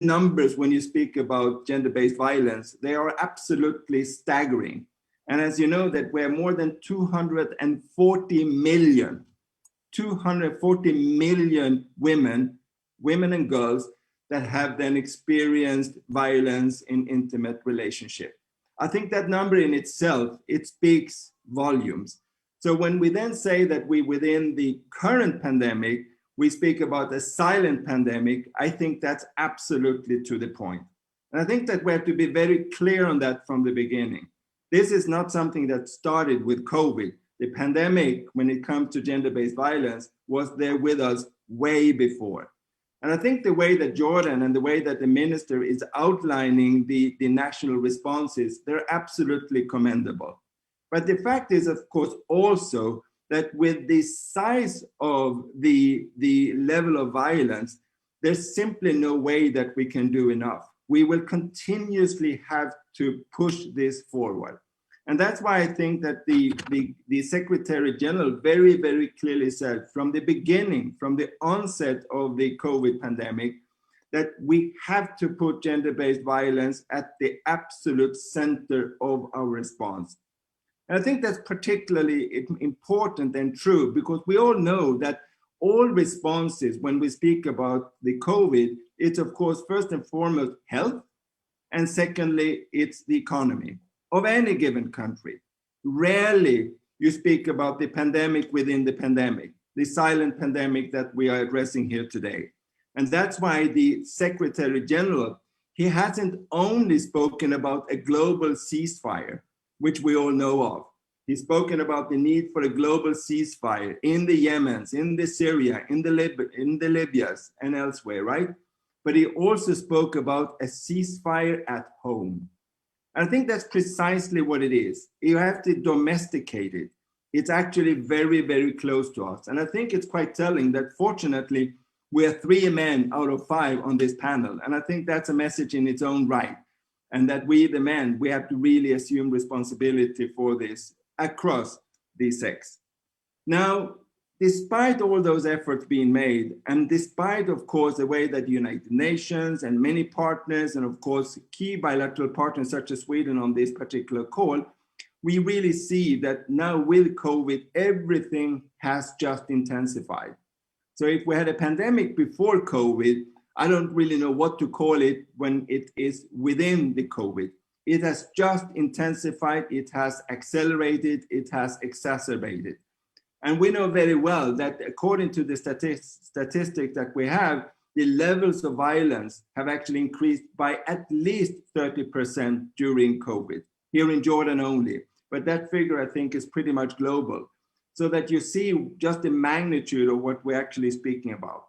numbers when you speak about gender-based violence, they are absolutely staggering. And as you know, that we're more than 240 million women and girls that have then experienced violence in intimate relationship. I think that number in itself, it speaks volumes. So when we then say that we, within the current pandemic, we speak about a silent pandemic, I think that's absolutely to the point. And I think that we have to be very clear on that from the beginning. This is not something that started with COVID. The pandemic, when it comes to gender-based violence, was there with us way before. And I think the way that Jordan and the way that the minister is outlining the national responses, they're absolutely commendable. But the fact is, of course, also that with the size of the level of violence, there's simply no way that we can do enough. We will continuously have to push this forward. And that's why I think that the Secretary General very, very clearly said from the beginning, from the onset of the COVID pandemic, that we have to put gender-based violence at the absolute center of our response. And I think that's particularly important and true because we all know that all responses, when we speak about the COVID, it's of course, first and foremost, health. And secondly, it's the economy of any given country. Rarely you speak about the pandemic within the pandemic, the silent pandemic that we are addressing here today. And that's why the Secretary General, he hasn't only spoken about a global ceasefire, which we all know of. He's spoken about the need for a global ceasefire in the Yemens, in the Syria, in the Libyas and elsewhere, right? But he also spoke about a ceasefire at home. And I think that's precisely what it is. You have to domesticate it. It's actually very, very close to us. And I think it's quite telling that fortunately, we are 3 men out of 5 on this panel. And I think that's a message in its own right. And that we, the men, we have to really assume responsibility for this across the sex. Now, despite all those efforts being made, and despite, of course, the way that the United Nations and many partners, and of course, key bilateral partners such as Sweden on this particular call, we really see that now with COVID, everything has just intensified. So if we had a pandemic before COVID, I don't really know what to call it when it is within the COVID. It has just intensified, it has accelerated, it has exacerbated. And we know very well that according to the statistics that we have, the levels of violence have actually increased by at least 30% during COVID, here in Jordan only. But that figure, I think, is pretty much global. So that you see just the magnitude of what we're actually speaking about.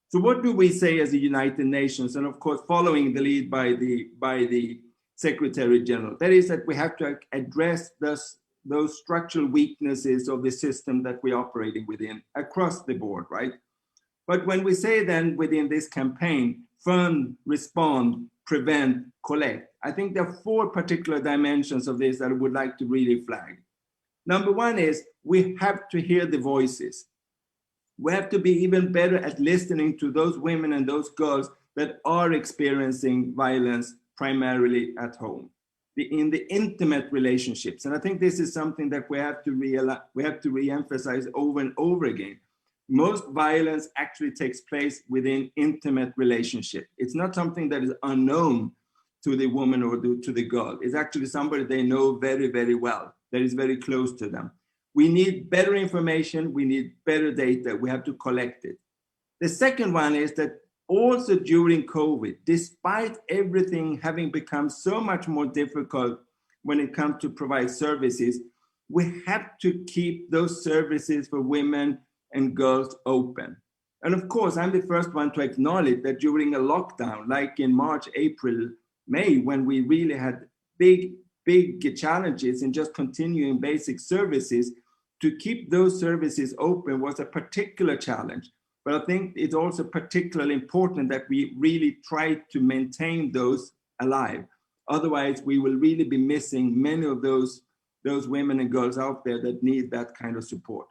So what do we say as the United Nations? And of course, following the lead by the Secretary General, that is that we have to address those structural weaknesses of the system that we're operating within across the board, right? But when we say then within this campaign, fund, respond, prevent, collect, I think there are 4 particular dimensions of this that I would like to really flag. Number 1 is we have to hear the voices. We have to be even better at listening to those women and those girls that are experiencing violence primarily at home, in the intimate relationships. And I think this is something that we have to re-emphasize over and over again. Most violence actually takes place within intimate relationship. It's not something that is unknown to the woman or to the girl. It's actually somebody they know very, very well, that is very close to them. We need better information, we need better data, we have to collect it. The second one is that also during COVID, despite everything having become so much more difficult when it comes to provide services, we have to keep those services for women and girls open. And of course, I'm the first one to acknowledge that during a lockdown, like in March, April, May, when we really had big challenges in just continuing basic services, to keep those services open was a particular challenge. But I think it's also particularly important that we really try to maintain those alive. Otherwise, we will really be missing many of those women and girls out there that need that kind of support.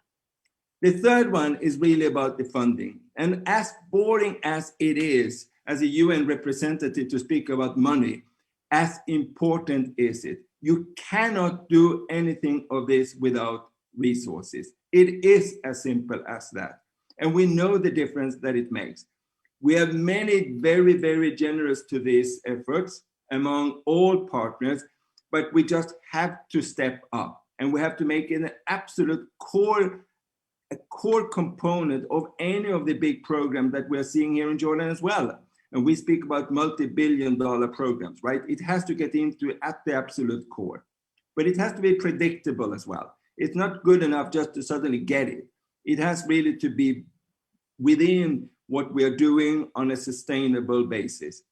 The third one is really about the funding. And as boring as it is, as a UN representative to speak about money, as important is it? You cannot do anything of this without resources. It is as simple as that. And we know the difference that it makes. We have many very, very generous to these efforts among all partners, but we just have to step up, and we have to make it an absolute core, a core component of any of the big programs that we're seeing here in Jordan as well. And we speak about multi-billion-dollar programs, right? It has to get into at the absolute core, but it has to be predictable as well. It's not good enough just to suddenly get it. It has really to be within what we are doing on a sustainable basis.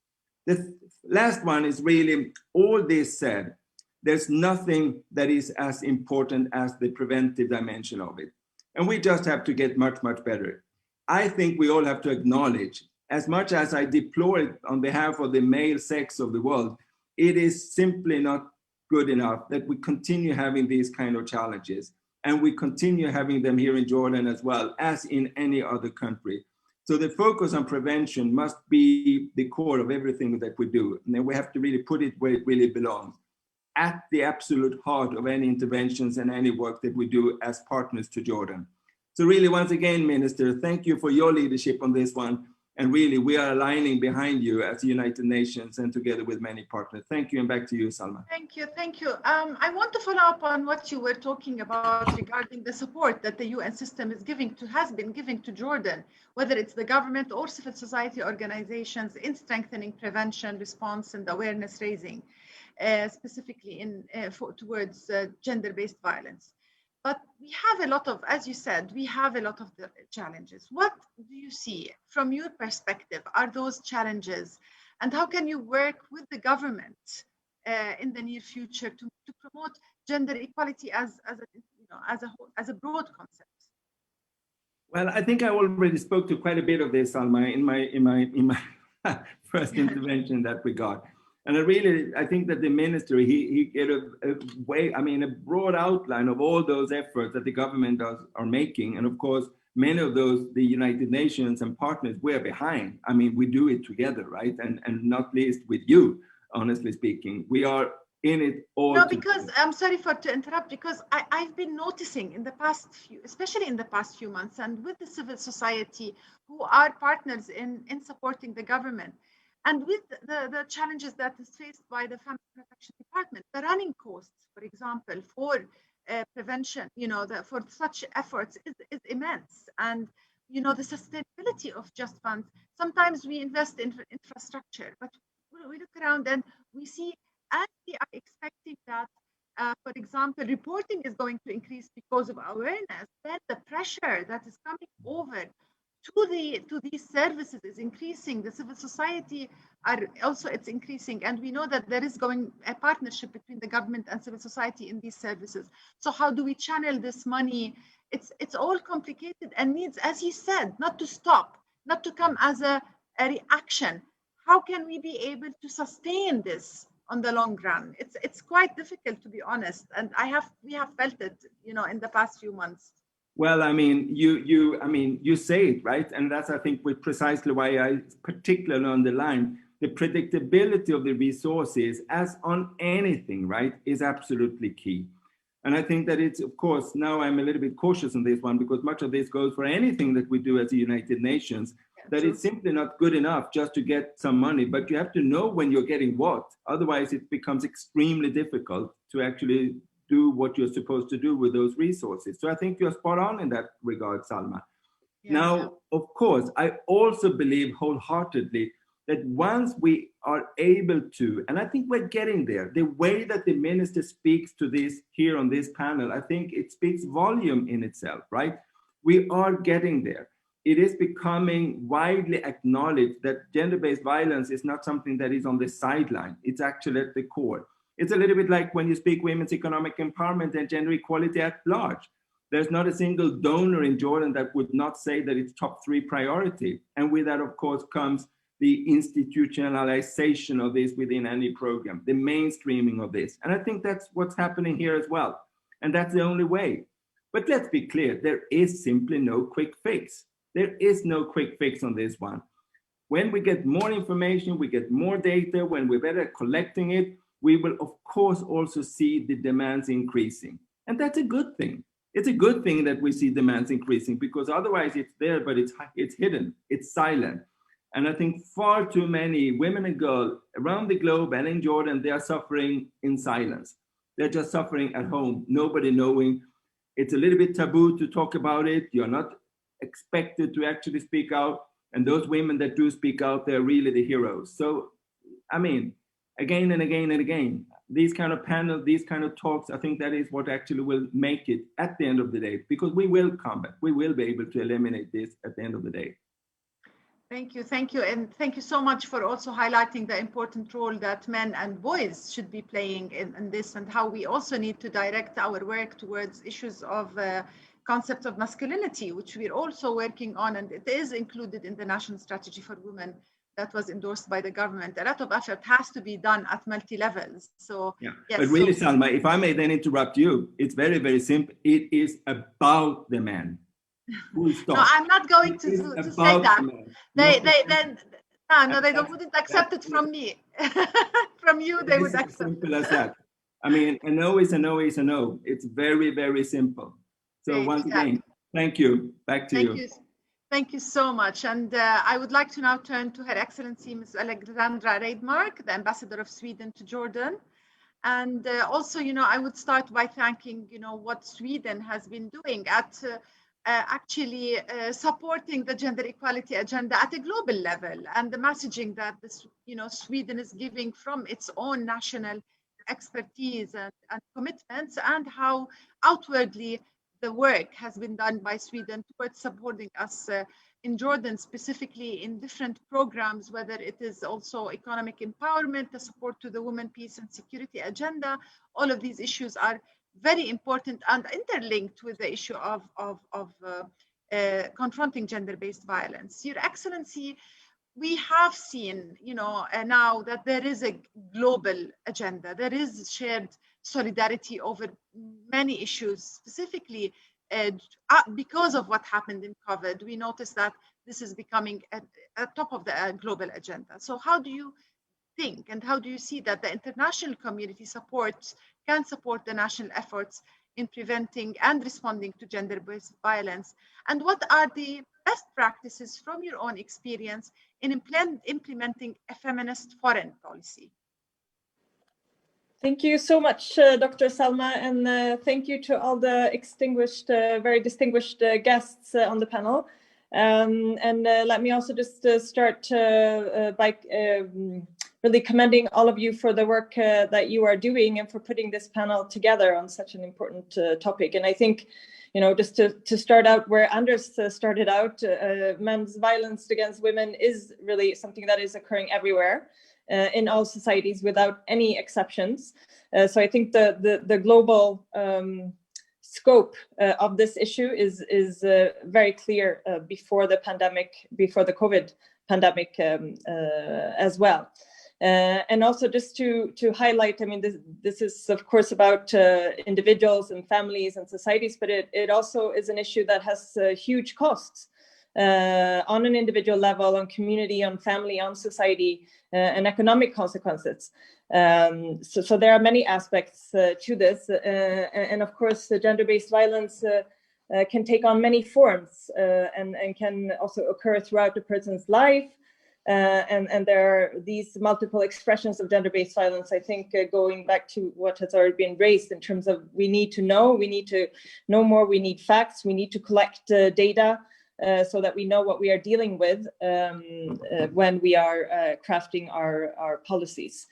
The last one is really, all this said, there's nothing that is as important as the preventive dimension of it. And we just have to get much, much better. I think we all have to acknowledge, as much as I deplore it on behalf of the male sex of the world, it is simply not good enough that we continue having these kind of challenges. And we continue having them here in Jordan as well as in any other country. So the focus on prevention must be the core of everything that we do. And then we have to really put it where it really belongs, at the absolute heart of any interventions and any work that we do as partners to Jordan. So really, once again, Minister, thank you for your leadership on this one. And really, we are aligning behind you as the United Nations and together with many partners. Thank you, and back to you, Salma. Thank you, thank you. I want to follow up on what you were talking about regarding the support that the UN system is has been giving to Jordan, whether it's the government or civil society organizations in strengthening prevention, response, and awareness raising, specifically towards gender-based violence. But we have a lot of, as you said, we have a lot of the challenges. What do you see from your perspective are those challenges, and how can you work with the government in the near future to promote gender equality as a broad concept? Well, I think I already spoke to quite a bit of this, Salma, in my first intervention in that regard. And I think that the minister, he gave a broad outline of all those efforts that the government are making. And of course, many of those, the United Nations and partners, we're behind. I mean, we do it together, right? And not least with you, honestly speaking. We are in it all. No, because I'm sorry to interrupt, because I've been noticing in the past especially in the past few months, and with the civil society who are partners in supporting the government, and with the challenges that is faced by the Family Protection Department, the running costs, for example, for prevention, for such efforts is immense. And, the sustainability of just funds, sometimes we invest in infrastructure, but we look around and we see, and we are expecting that, for example, reporting is going to increase because of awareness, then the pressure that is coming over to these services is increasing. The civil society it's increasing, and we know that there is a partnership between the government and civil society in these services. So how do we channel this money? It's all complicated and needs, as you said, not to stop, not to come as a reaction. How can we be able to sustain this on the long run? It's quite difficult, to be honest, and we have felt it, in the past few months. Well, you say it, right? And that's, I think, precisely why I particularly underline the predictability of the resources, as on anything, right, is absolutely key. And I think that it's, of course, now I'm a little bit cautious on this one, because much of this goes for anything that we do as the United Nations, that it's simply not good enough just to get some money, but you have to know when you're getting what. Otherwise, it becomes extremely difficult to actually do what you're supposed to do with those resources. So I think you're spot on in that regard, Salma. Now, of course, I also believe wholeheartedly that once we are able to, and I think we're getting there, the way that the minister speaks to this here on this panel, I think it speaks volume in itself, right? We are getting there. It is becoming widely acknowledged that gender-based violence is not something that is on the sideline. It's actually at the core. It's a little bit like when you speak women's economic empowerment and gender equality at large. There's not a single donor in Jordan that would not say that it's top 3 priority. And with that, of course, comes the institutionalization of this within any program, the mainstreaming of this. And I think that's what's happening here as well. And that's the only way. But let's be clear, there is simply no quick fix. There is no quick fix on this one. When we get more information, we get more data, when we're better at collecting it, we will of course also see the demands increasing. And that's a good thing. It's a good thing that we see demands increasing, because otherwise it's there, but it's hidden, it's silent. And I think far too many women and girls around the globe and in Jordan, they are suffering in silence. They're just suffering at home, nobody knowing. It's a little bit taboo to talk about it. You're not expected to actually speak out. And those women that do speak out, they're really the heroes. So, I mean, again and again and again, these kind of panels, these kind of talks, I think that is what actually will make it at the end of the day, because we will combat, we will be able to eliminate this at the end of the day. Thank you. And thank you so much for also highlighting the important role that men and boys should be playing in this, and how we also need to direct our work towards issues of concept of masculinity, which we're also working on, and it is included in the National Strategy for Women that was endorsed by the government. A lot of effort has to be done at multi-levels. So, yeah. Yes, but really, Salma, if I may then interrupt you, it's very, very simple. It is about the man. No, I'm not going to say that. They wouldn't accept it from me. From you, they would accept. As simple as that. I mean, a no is a no is a no. It's very, very simple. So once again, thank you. Back to you. Thank you so much. And I would like to now turn to Her Excellency Ms. Alexandra Reidmark, the Ambassador of Sweden to Jordan. And also, I would start by thanking, what Sweden has been doing at actually supporting the gender equality agenda at a global level, and the messaging that Sweden is giving from its own national expertise and commitments, and how outwardly the work has been done by Sweden towards supporting us in Jordan, specifically in different programs, whether it is also economic empowerment, the support to the women, peace and security agenda. All of these issues are very important and interlinked with the issue of confronting gender-based violence. Your Excellency, we have seen, now that there is a global agenda. There is shared solidarity over many issues, specifically because of what happened in COVID. We noticed that this is becoming at top of the global agenda. So how do you think, and how do you see that the international community can support the national efforts in preventing and responding to gender-based violence? And what are the best practices from your own experience in implementing a feminist foreign policy? Thank you so much, Dr. Salma, and thank you to all the very distinguished guests on the panel. And let me also just start by really commending all of you for the work that you are doing and for putting this panel together on such an important topic. And I think, just to start out where Anders started out, men's violence against women is really something that is occurring everywhere in all societies without any exceptions. So I think the global scope of this issue is very clear before the COVID pandemic as well. And also just to highlight, I mean, this is of course about individuals and families and societies, but it also is an issue that has huge costs on an individual level, on community, on family, on society, and economic consequences. So there are many aspects to this, and of course, gender-based violence can take on many forms and can also occur throughout a person's life. And there are these multiple expressions of gender-based violence, I think, going back to what has already been raised in terms of we need to know more, we need facts, we need to collect data so that we know what we are dealing with when we are crafting our policies.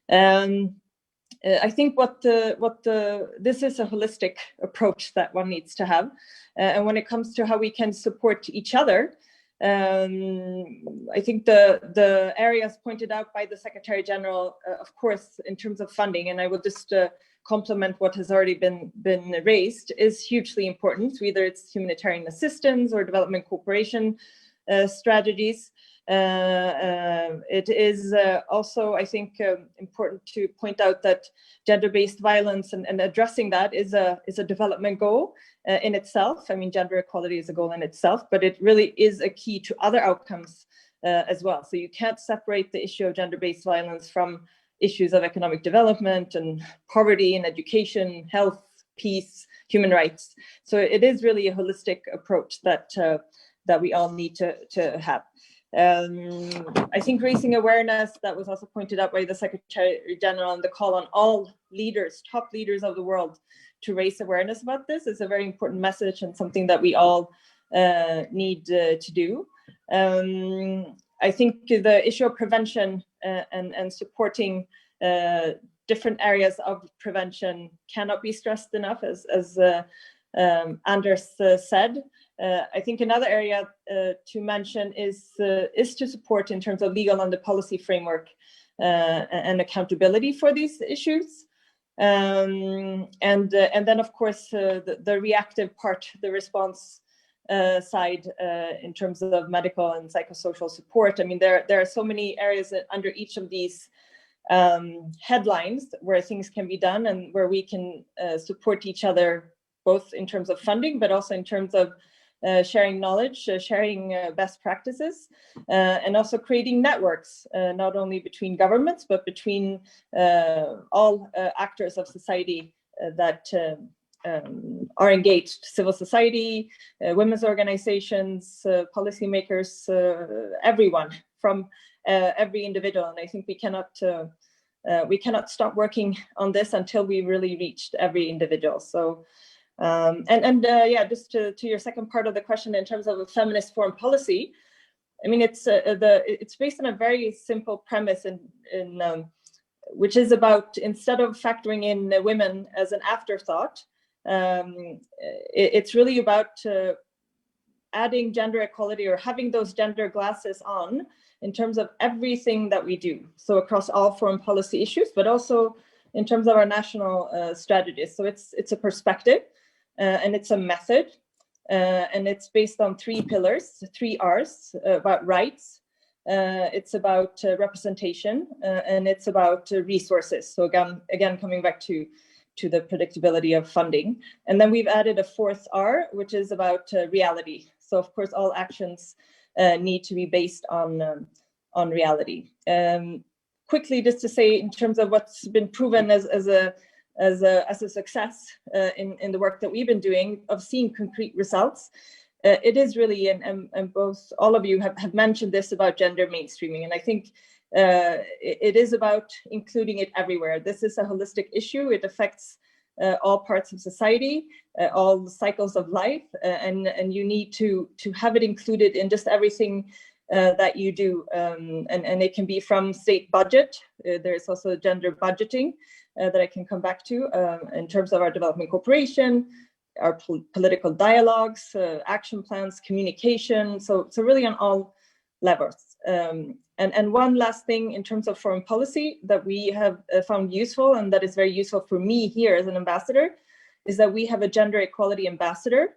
I think this is a holistic approach that one needs to have. And when it comes to how we can support each other, I think the areas pointed out by the Secretary General, of course, in terms of funding, and I will just complement what has already been raised, is hugely important, whether it's humanitarian assistance or development cooperation strategies. It is also, I think, important to point out that gender-based violence and addressing that is a development goal in itself. I mean, gender equality is a goal in itself, but it really is a key to other outcomes as well. So you can't separate the issue of gender-based violence from issues of economic development and poverty and education, health, peace, human rights. So it is really a holistic approach that we all need to have. I think raising awareness, that was also pointed out by the Secretary General, and the call on all leaders, top leaders of the world, to raise awareness about this is a very important message and something that we all need to do. I think the issue of prevention and supporting different areas of prevention cannot be stressed enough, as Anders said. I think another area to mention is to support in terms of legal and the policy framework and accountability for these issues. And then, of course, the reactive part, the response side in terms of medical and psychosocial support. I mean, there are so many areas under each of these headlines where things can be done and where we can support each other, both in terms of funding, but also in terms of sharing knowledge, sharing best practices, and also creating networks, not only between governments, but between all actors of society that are engaged: civil society, women's organizations, policymakers, everyone, from every individual. And I think we cannot stop working on this until we really reached every individual. So. Yeah, just to your second part of the question, in terms of a feminist foreign policy, I mean, it's based on a very simple premise, which is about, instead of factoring in women as an afterthought, it's really about adding gender equality, or having those gender glasses on in terms of everything that we do. So across all foreign policy issues, but also in terms of our national strategies. So it's a perspective. And it's a method, and it's based on 3 pillars, 3 R's, about rights, it's about representation, and it's about resources. So again, coming back to the predictability of funding. And then we've added a 4th R, which is about reality. So of course, all actions need to be based on reality. Quickly, just to say, in terms of what's been proven as a success in the work that we've been doing of seeing concrete results, it is really, and both all of you have mentioned this about gender mainstreaming, and I think it is about including it everywhere. This is a holistic issue. It affects all parts of society, all the cycles of life, and you need to have it included in just everything that you do, and it can be from state budget. There's also gender budgeting that I can come back to in terms of our development cooperation, our political dialogues, action plans, communication. So really on all levels. And one last thing in terms of foreign policy that we have found useful, and that is very useful for me here as an ambassador, is that we have a gender equality ambassador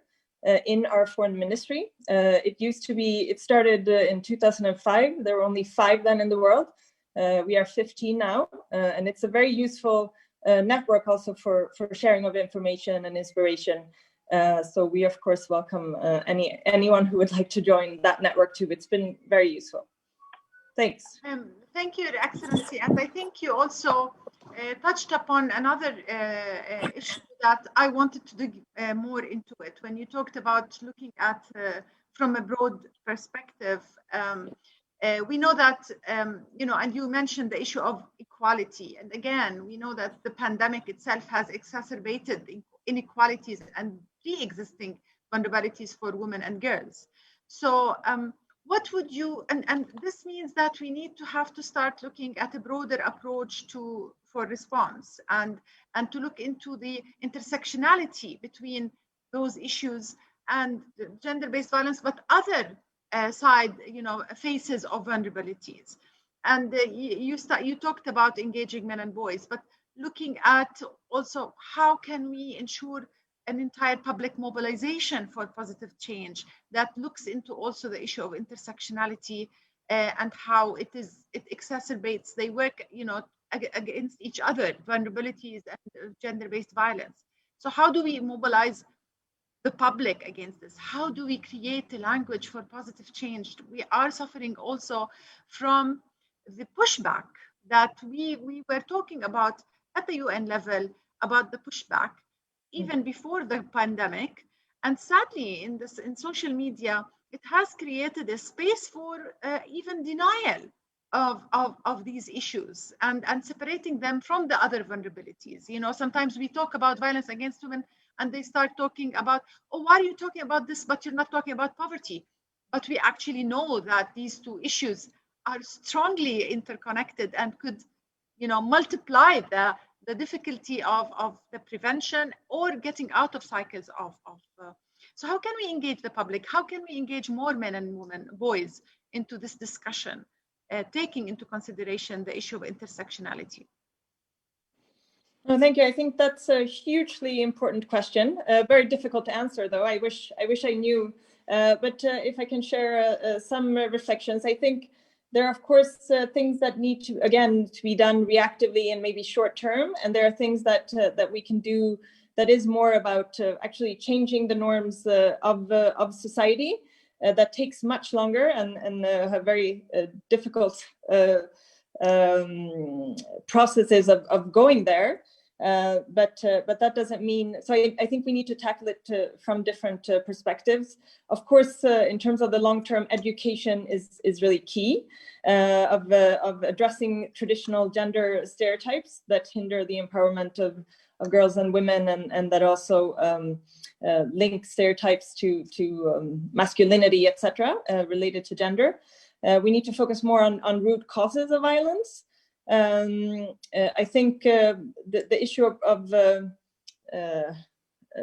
in our foreign ministry. It started in 2005. There were only 5 then in the world. We are 15 now, and it's a very useful network also for sharing of information and inspiration. So we of course welcome anyone who would like to join that network too. It's been very useful. Thanks. Thank you, Your Excellency. And I think you also touched upon another issue that I wanted to dig more into it. When you talked about looking at from a broad perspective, we know that, and you mentioned the issue of equality. And again, we know that the pandemic itself has exacerbated inequalities and pre-existing vulnerabilities for women and girls. So what would you, and this means that we need to have to start looking at a broader approach for response, and to look into the intersectionality between those issues and gender-based violence, but other faces of vulnerabilities. And you talked about engaging men and boys, but looking at also how can we ensure an entire public mobilization for positive change that looks into also the issue of intersectionality and how it exacerbates, they work against each other, vulnerabilities and gender-based violence. So how do we mobilize the public against this? How do we create a language for positive change? We are suffering also from the pushback that we were talking about at the UN level, about the pushback even before the pandemic. And sadly, in social media, it has created a space for even denial of these issues and separating them from the other vulnerabilities. You know, sometimes we talk about violence against women and they start talking about, oh, why are you talking about this, but you're not talking about poverty? But we actually know that these two issues are strongly interconnected and could, you know, multiply the difficulty of the prevention or getting out of cycles of so how can we engage the public? How can we engage more men and women, boys, into this discussion, taking into consideration the issue of intersectionality? No, thank you. I think that's a hugely important question. Very difficult to answer, though. I wish I knew. But if I can share some reflections, I think there are, of course, things that need to be done reactively and maybe short term, and there are things that we can do that is more about actually changing the norms of society. That takes much longer and have very difficult processes of going there. But that doesn't mean, so I think we need to tackle it from different perspectives. Of course, in terms of the long-term, education is really key of addressing traditional gender stereotypes that hinder the empowerment of girls and women, and that also link stereotypes to masculinity, etc., related to gender. We need to focus more on root causes of violence. I think the issue of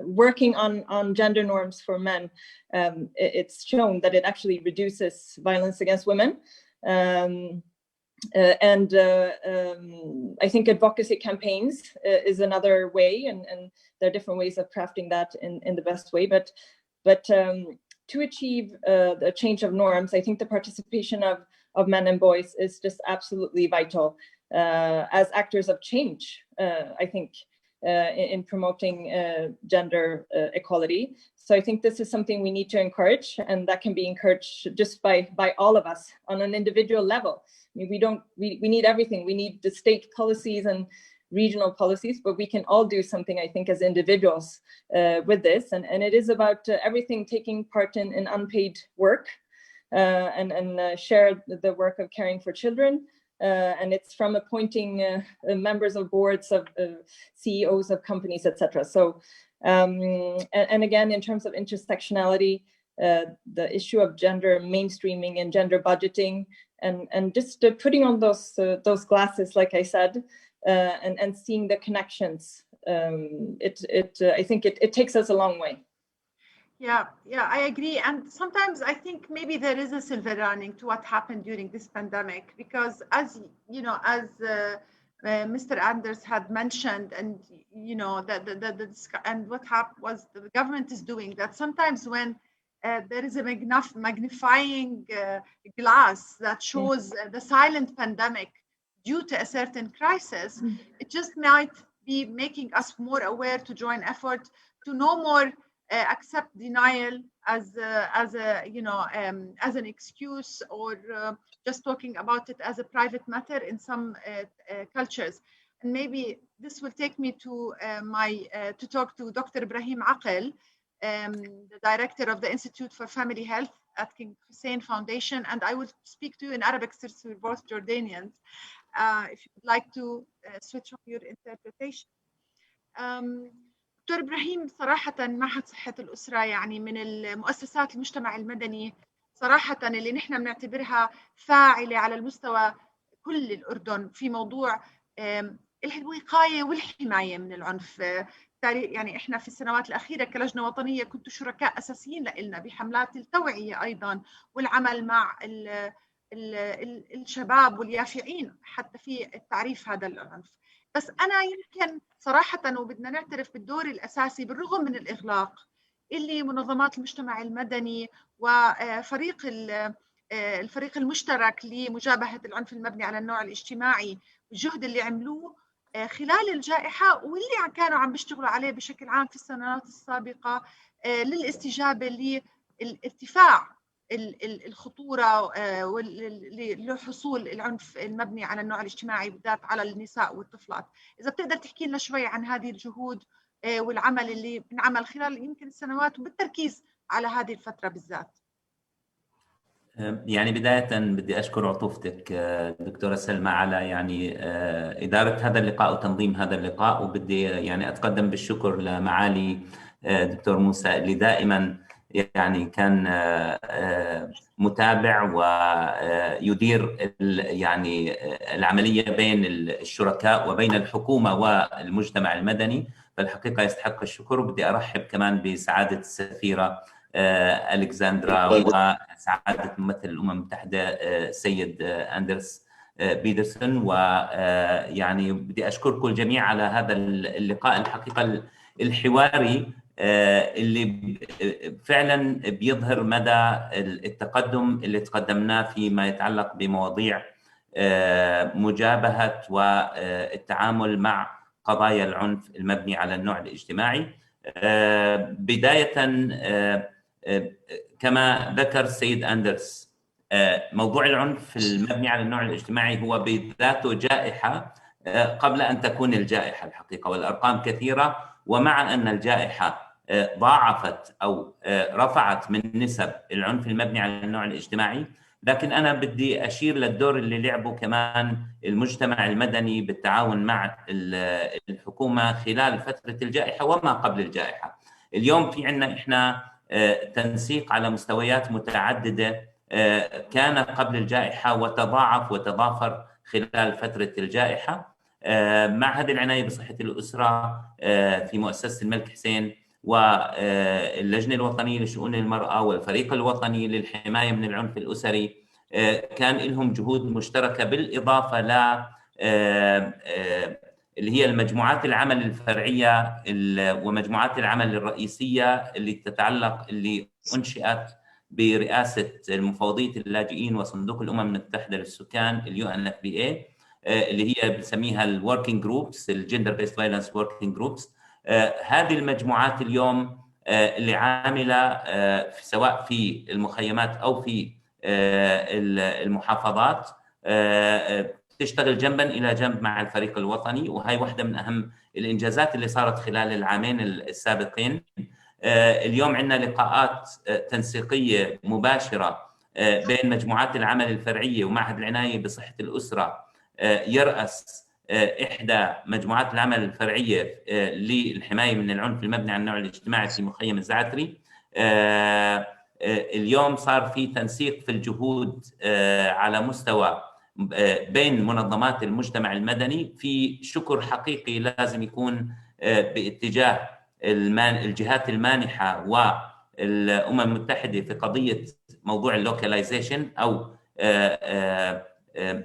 working on gender norms for men, it's shown that it actually reduces violence against women. And I think advocacy campaigns is another way, and there are different ways of crafting that in the best way. But to achieve the change of norms, I think the participation of men and boys is just absolutely vital as actors of change, I think, in promoting gender equality. So I think this is something we need to encourage, and that can be encouraged just by all of us on an individual level. I mean, we need everything. We need the state policies and regional policies, but we can all do something, I think, as individuals with this. And it is about everything, taking part in unpaid work and share the work of caring for children. And it's from appointing members of boards, of CEOs of companies, etc. So, and again, in terms of intersectionality, the issue of gender mainstreaming and gender budgeting, and just putting on those glasses, like I said, and seeing the connections. I think it takes us a long way. Yeah, I agree. And sometimes I think maybe there is a silver lining to what happened during this pandemic, because as you know, as Mr. Anders had mentioned, and you know, and what was the government is doing, that sometimes when there is a magnifying glass that shows the silent pandemic due to a certain crisis, it just might be making us more aware to join effort to no more accept denial as an excuse, or just talking about it as a private matter in some cultures. And maybe this will take me to to talk to Dr. Ibrahim Aqel, the director of the Institute for Family Health at King Hussein Foundation. And I will speak to you in Arabic since we're both Jordanians, if you would like to switch on your interpretation. دكتور إبراهيم، صراحة معهد صحة الأسرة يعني من المؤسسات المجتمع المدني صراحة اللي نحن بنعتبرها فاعلة على المستوى كل الأردن في موضوع الوقاية والحماية من العنف. يعني إحنا في السنوات الأخيرة كلجنة وطنية كنتوا شركاء أساسيين لنا بحملات التوعية أيضا، والعمل مع الشباب واليافعين حتى في التعريف هذا العنف. بس أنا يمكن صراحة وبدنا نعترف بالدور الأساسي بالرغم من الإغلاق اللي منظمات المجتمع المدني وفريق الفريق المشترك لمجابهة العنف المبني على النوع الاجتماعي، الجهد اللي عملوه خلال الجائحة واللي كانوا عم بيشتغلوا عليه بشكل عام في السنوات السابقة، للاستجابة لارتفاع الخطورة لحصول العنف المبني على النوع الاجتماعي بالذات على النساء والطفلات. إذا بتقدر تحكي لنا شوي عن هذه الجهود والعمل اللي بنعمل خلال يمكن السنوات وبالتركيز على هذه الفترة بالذات. يعني بداية بدي أشكر عطوفتك دكتورة سلمى على يعني إدارة هذا اللقاء وتنظيم هذا اللقاء، وبدي يعني أتقدم بالشكر لمعالي دكتور موسى اللي دائما يعني كان متابع ويدير يعني العملية بين الشركاء وبين الحكومة والمجتمع المدني، فالحقيقة يستحق الشكر. وبدي أرحب كمان بسعادة السفيرة ألكسندرا وسعادة ممثل الأمم المتحدة سيد أندرس بيدرسون، ويعني بدي أشكركم الجميع على هذا اللقاء الحقيقة الحواري اللي فعلا بيظهر مدى التقدم اللي تقدمناه فيما يتعلق بمواضيع مجابهة والتعامل مع قضايا العنف المبني على النوع الاجتماعي. بداية كما ذكر السيد أندرس، موضوع العنف المبني على النوع الاجتماعي هو بذاته جائحة قبل أن تكون الجائحة الحقيقة، والأرقام كثيرة. ومع أن الجائحة ضاعفت أو رفعت من نسب العنف المبني على النوع الاجتماعي، لكن أنا بدي أشير للدور اللي لعبه كمان المجتمع المدني بالتعاون مع الحكومة خلال فترة الجائحة وما قبل الجائحة. اليوم في عنا إحنا تنسيق على مستويات متعددة كان قبل الجائحة وتضاعف وتضافر خلال فترة الجائحة. معهد العناية بصحة الأسرة في مؤسسة الملك حسين واللجنة الوطنية لشؤون المرأة والفريق الوطني للحماية من العنف الأسري كان لهم جهود مشتركة، بالإضافة ل اللي هي المجموعات العمل الفرعية ومجموعات العمل الرئيسية اللي أنشئت برئاسة المفوضية اللاجئين وصندوق الأمم المتحدة للسكان UNFPA، اللي هي بنسميها الوركينج جروبس، الجندر بيست فايلنس وركينج جروبس. هذه المجموعات اليوم اللي عاملة سواء في المخيمات أو في المحافظات تشتغل جنبا إلى جنب مع الفريق الوطني، وهي واحدة من أهم الإنجازات اللي صارت خلال العامين السابقين. اليوم عندنا لقاءات تنسيقية مباشرة بين مجموعات العمل الفرعية ومعهد العناية بصحة الأسرة يرأس إحدى مجموعات العمل الفرعية للحماية من العنف المبني على النوع الاجتماعي في مخيم الزعتري. اليوم صار في تنسيق في الجهود على مستوى بين منظمات المجتمع المدني، في شكر حقيقي لازم يكون باتجاه الجهات المانحة والأمم المتحدة في قضية موضوع اللوكاليزيشن أو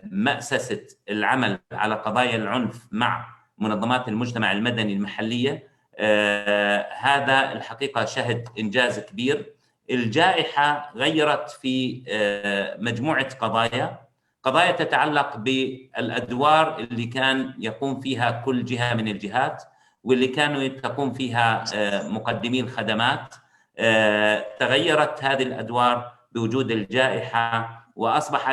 مأسسة العمل على قضايا العنف مع منظمات المجتمع المدني المحلية. هذا الحقيقة شهد إنجاز كبير. الجائحة غيرت في مجموعة قضايا تتعلق بالأدوار اللي كان يقوم فيها كل جهة من الجهات، واللي كانوا تقوم فيها مقدمي الخدمات. تغيرت هذه الأدوار بوجود الجائحة، وأصبح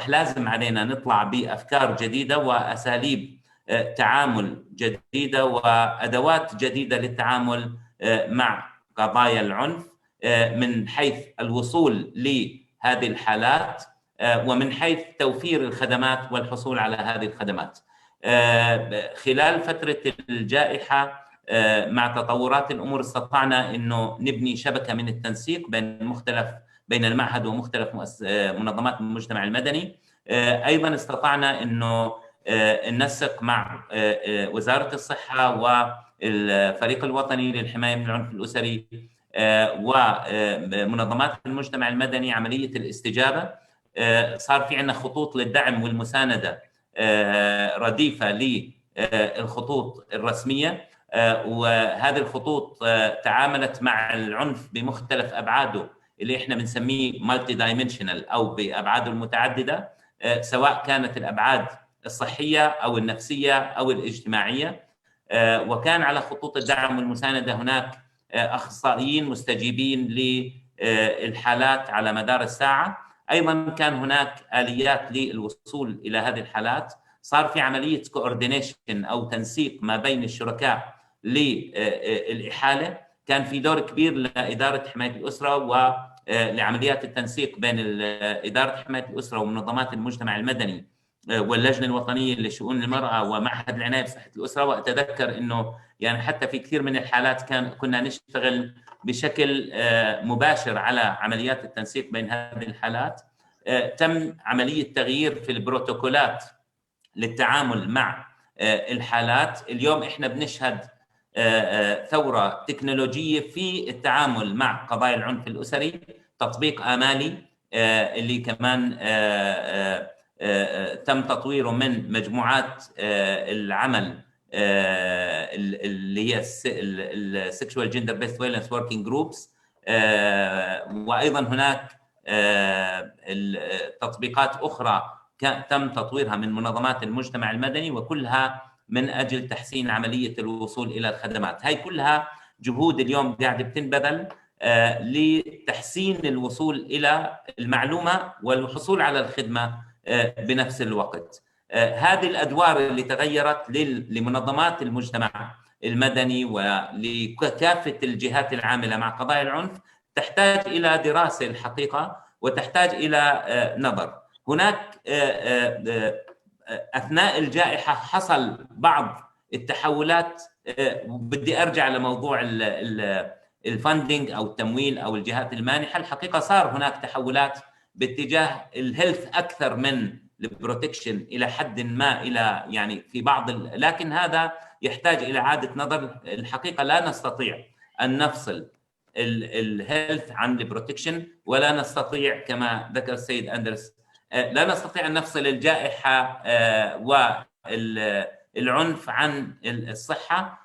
لازم علينا نطلع بأفكار جديدة وأساليب تعامل جديدة وأدوات جديدة للتعامل مع قضايا العنف، من حيث الوصول لهذه الحالات ومن حيث توفير الخدمات والحصول على هذه الخدمات. خلال فترة الجائحة مع تطورات الأمور استطعنا أنه نبني شبكة من التنسيق بين المعهد ومختلف منظمات المجتمع المدني. أيضا استطعنا أنه ننسق مع وزارة الصحة والفريق الوطني للحماية من العنف الأسري ومنظمات المجتمع المدني عملية الاستجابة. صار في عندنا خطوط للدعم والمساندة رديفة للخطوط الرسمية، وهذه الخطوط تعاملت مع العنف بمختلف أبعاده اللي احنا بنسميه مالتي دايمنشنال أو بأبعاده المتعددة، سواء كانت الأبعاد الصحية أو النفسية أو الاجتماعية. وكان على خطوط الدعم والمساندة هناك أخصائيين مستجيبين للحالات على مدار الساعة. أيضا كان هناك آليات للوصول إلى هذه الحالات، صار في عملية كوردينيشن أو تنسيق ما بين الشركاء للإحالة، كان في دور كبير لإدارة حماية الأسرة ولعمليات التنسيق بين إدارة حماية الأسرة ومنظمات المجتمع المدني واللجنة الوطنية لشؤون المرأة ومعهد العناية بصحة الأسرة. وأتذكر أنه يعني حتى في كثير من الحالات كنا نشتغل بشكل مباشر على عمليات التنسيق بين هذه الحالات. تم عملية تغيير في البروتوكولات للتعامل مع الحالات. اليوم احنا بنشهد ثورة تكنولوجية في التعامل مع قضايا العنف الأسري، تطبيق آمالي اللي كمان تم تطويره من مجموعات العمل اللي هي السكشوال جندر بيست فايلنس وركينج جروبس، وايضا هناك تطبيقات اخرى تم تطويرها من منظمات المجتمع المدني، وكلها من اجل تحسين عمليه الوصول الى الخدمات. هاي كلها جهود اليوم قاعده بتنبذل لتحسين الوصول الى المعلومه والحصول على الخدمه بنفس الوقت. هذه الادوار اللي تغيرت لمنظمات المجتمع المدني ولكافه الجهات العامله مع قضايا العنف تحتاج الى دراسه الحقيقه، وتحتاج الى نظر. هناك اثناء الجائحه حصل بعض التحولات، بدي ارجع لموضوع الفاندنج او التمويل او الجهات المانحه. الحقيقه صار هناك تحولات باتجاه الهيلث اكثر من البروتكشن الى حد ما، الى يعني في بعض لكن هذا يحتاج الى اعاده نظر. الحقيقه لا نستطيع ان نفصل الهيلث عن البروتكشن، ولا نستطيع كما ذكر السيد أندرس لا نستطيع ان نفصل الجائحه والعنف عن الصحه.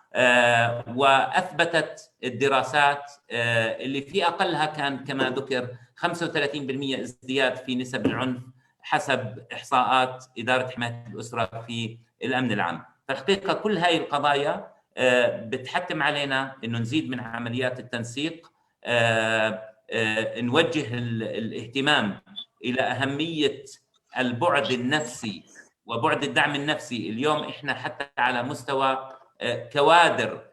واثبتت الدراسات اللي في اقلها كان كما ذكر 35% ازدياد في نسب العنف حسب احصاءات اداره حمايه الاسره في الامن العام. فالحقيقه كل هاي القضايا بتحتم علينا انه نزيد من عمليات التنسيق، نوجه الاهتمام الى اهميه البعد النفسي وبعد الدعم النفسي. اليوم احنا حتى على مستوى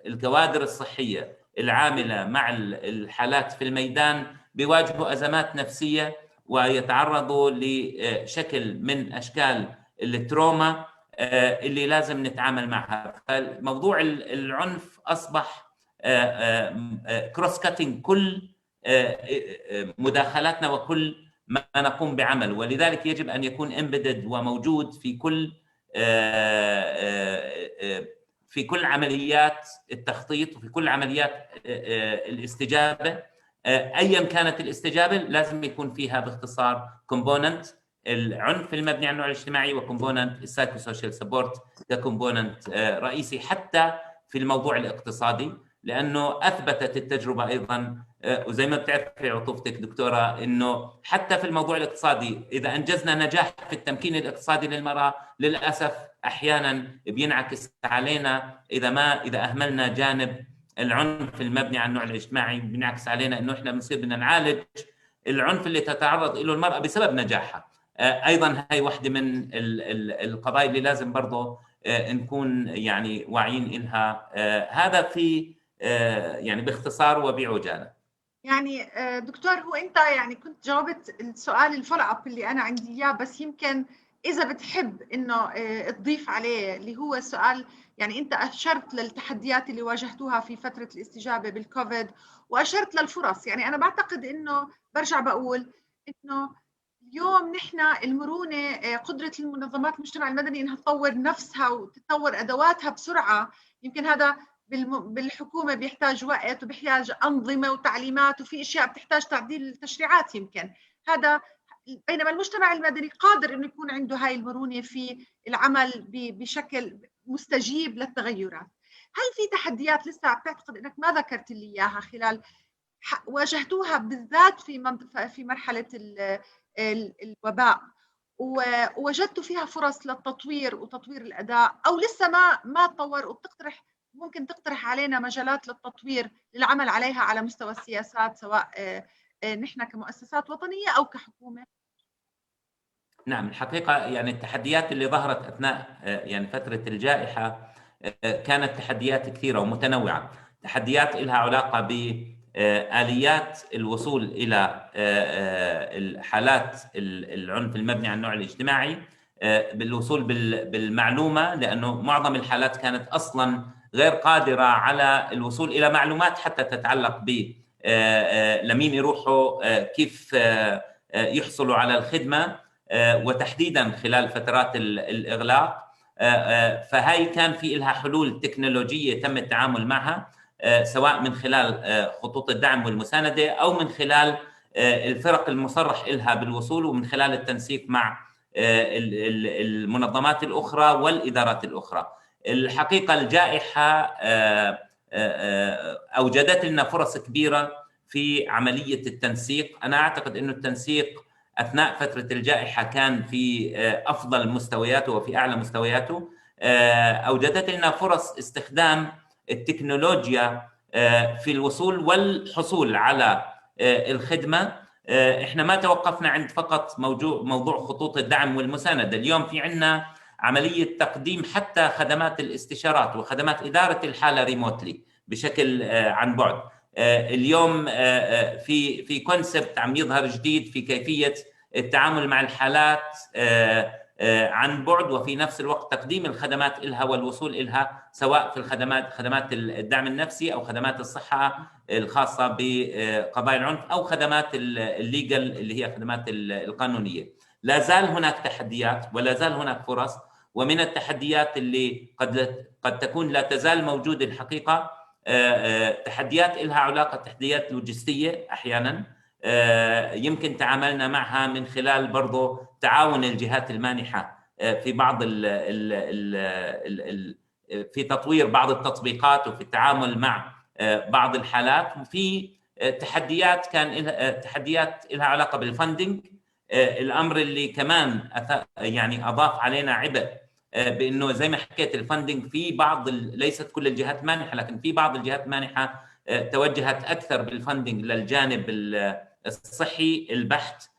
الكوادر الصحيه العامله مع الحالات في الميدان بيواجهوا ازمات نفسيه ويتعرضوا لشكل من اشكال التروما اللي لازم نتعامل معها. موضوع العنف اصبح كروس كاتنج كل مداخلاتنا وكل ما نقوم بعمل، ولذلك يجب ان يكون امبيدد وموجود في كل عمليات التخطيط وفي كل عمليات الاستجابه. ايا كانت الاستجابه لازم يكون فيها باختصار كومبوننت العنف المبني على النوع الاجتماعي وكومبوننت السايكو سوشيال سبورت ككومبوننت رئيسي حتى في الموضوع الاقتصادي، لانه اثبتت التجربه ايضا وزي ما بتعرفي عطوفتك دكتوره انه حتى في الموضوع الاقتصادي اذا انجزنا نجاح في التمكين الاقتصادي للمراه للاسف احيانا بينعكس علينا اذا اهملنا جانب العنف المبني على النوع الاجتماعي، بينعكس علينا انه احنا بنصير بدنا نعالج العنف اللي تتعرض له المراه بسبب نجاحها. ايضا هي واحده من القضايا اللي لازم برضه نكون يعني واعيين لها. هذا في يعني باختصار وبعجاله. يعني دكتور، هو انت يعني كنت جاوبت السؤال الفولو اب اللي انا عندي اياه، بس يمكن اذا بتحب انه تضيف عليه اللي هو سؤال، يعني انت اشرت للتحديات اللي واجهتوها في فتره الاستجابه بالكوفيد واشرت للفرص. يعني انا بعتقد انه برجع بقول انه اليوم نحن المرونه، قدره المنظمات المجتمع المدني انها تطور نفسها وتطور ادواتها بسرعه. يمكن هذا بالحكومه بيحتاج وقت وبيحتاج انظمه وتعليمات، وفي اشياء بتحتاج تعديل التشريعات يمكن هذا، بينما المجتمع المدني قادر انه يكون عنده هاي المرونه في العمل بشكل مستجيب للتغيرات. هل في تحديات لسه بتعتقد انك ما ذكرت لي اياها خلال واجهتوها بالذات في مرحله الوباء ووجدتوا فيها فرص للتطوير وتطوير الاداء، او لسه ما تطور وبتقترح ممكن تقترح علينا مجالات للتطوير للعمل عليها على مستوى السياسات، سواء نحن كمؤسسات وطنية أو كحكومة؟ نعم، الحقيقة يعني التحديات اللي ظهرت أثناء يعني فترة الجائحة كانت تحديات كثيرة ومتنوعة. تحديات لها علاقة بآليات الوصول إلى حالات العنف المبني على النوع الاجتماعي، بالوصول بالمعلومة، لأنه معظم الحالات كانت أصلا غير قادرة على الوصول إلى معلومات حتى تتعلق ب لمين يروحوا، كيف يحصلوا على الخدمة، وتحديدا خلال فترات الإغلاق. فهي كان في لها حلول تكنولوجية تم التعامل معها، سواء من خلال خطوط الدعم والمساندة أو من خلال الفرق المصرح لها بالوصول، ومن خلال التنسيق مع المنظمات الأخرى والإدارات الأخرى. الحقيقة الجائحة أوجدت لنا فرص كبيرة في عملية التنسيق. أنا أعتقد أن التنسيق أثناء فترة الجائحة كان في أفضل مستوياته وفي أعلى مستوياته. أوجدت لنا فرص استخدام التكنولوجيا في الوصول والحصول على الخدمة. إحنا ما توقفنا عند فقط موضوع خطوط الدعم والمساندة. اليوم في عنا عملية تقديم حتى خدمات الاستشارات وخدمات إدارة الحالة ريموتلي بشكل عن بعد. اليوم في كونسبت عم يظهر جديد في كيفية التعامل مع الحالات عن بعد، وفي نفس الوقت تقديم الخدمات إلها والوصول إلها، سواء في خدمات الدعم النفسي أو خدمات الصحة الخاصة بقضايا العنف أو خدمات الليجل اللي هي خدمات القانونية. لا زال هناك تحديات ولا زال هناك فرص، ومن التحديات اللي قد تكون لا تزال موجودة الحقيقة تحديات لها علاقة، تحديات لوجستية أحيانا يمكن تعاملنا معها من خلال برضو تعاون الجهات المانحة في بعض في تطوير بعض التطبيقات وفي التعامل مع بعض الحالات. وفي تحديات تحديات لها علاقة بالفندنج، الأمر اللي كمان يعني أضاف علينا عبء، بأنه زي ما حكيت الفندنج في بعض ليست كل الجهات المانحة، لكن في بعض الجهات المانحة توجهت أكثر بالفندنج للجانب الصحي البحت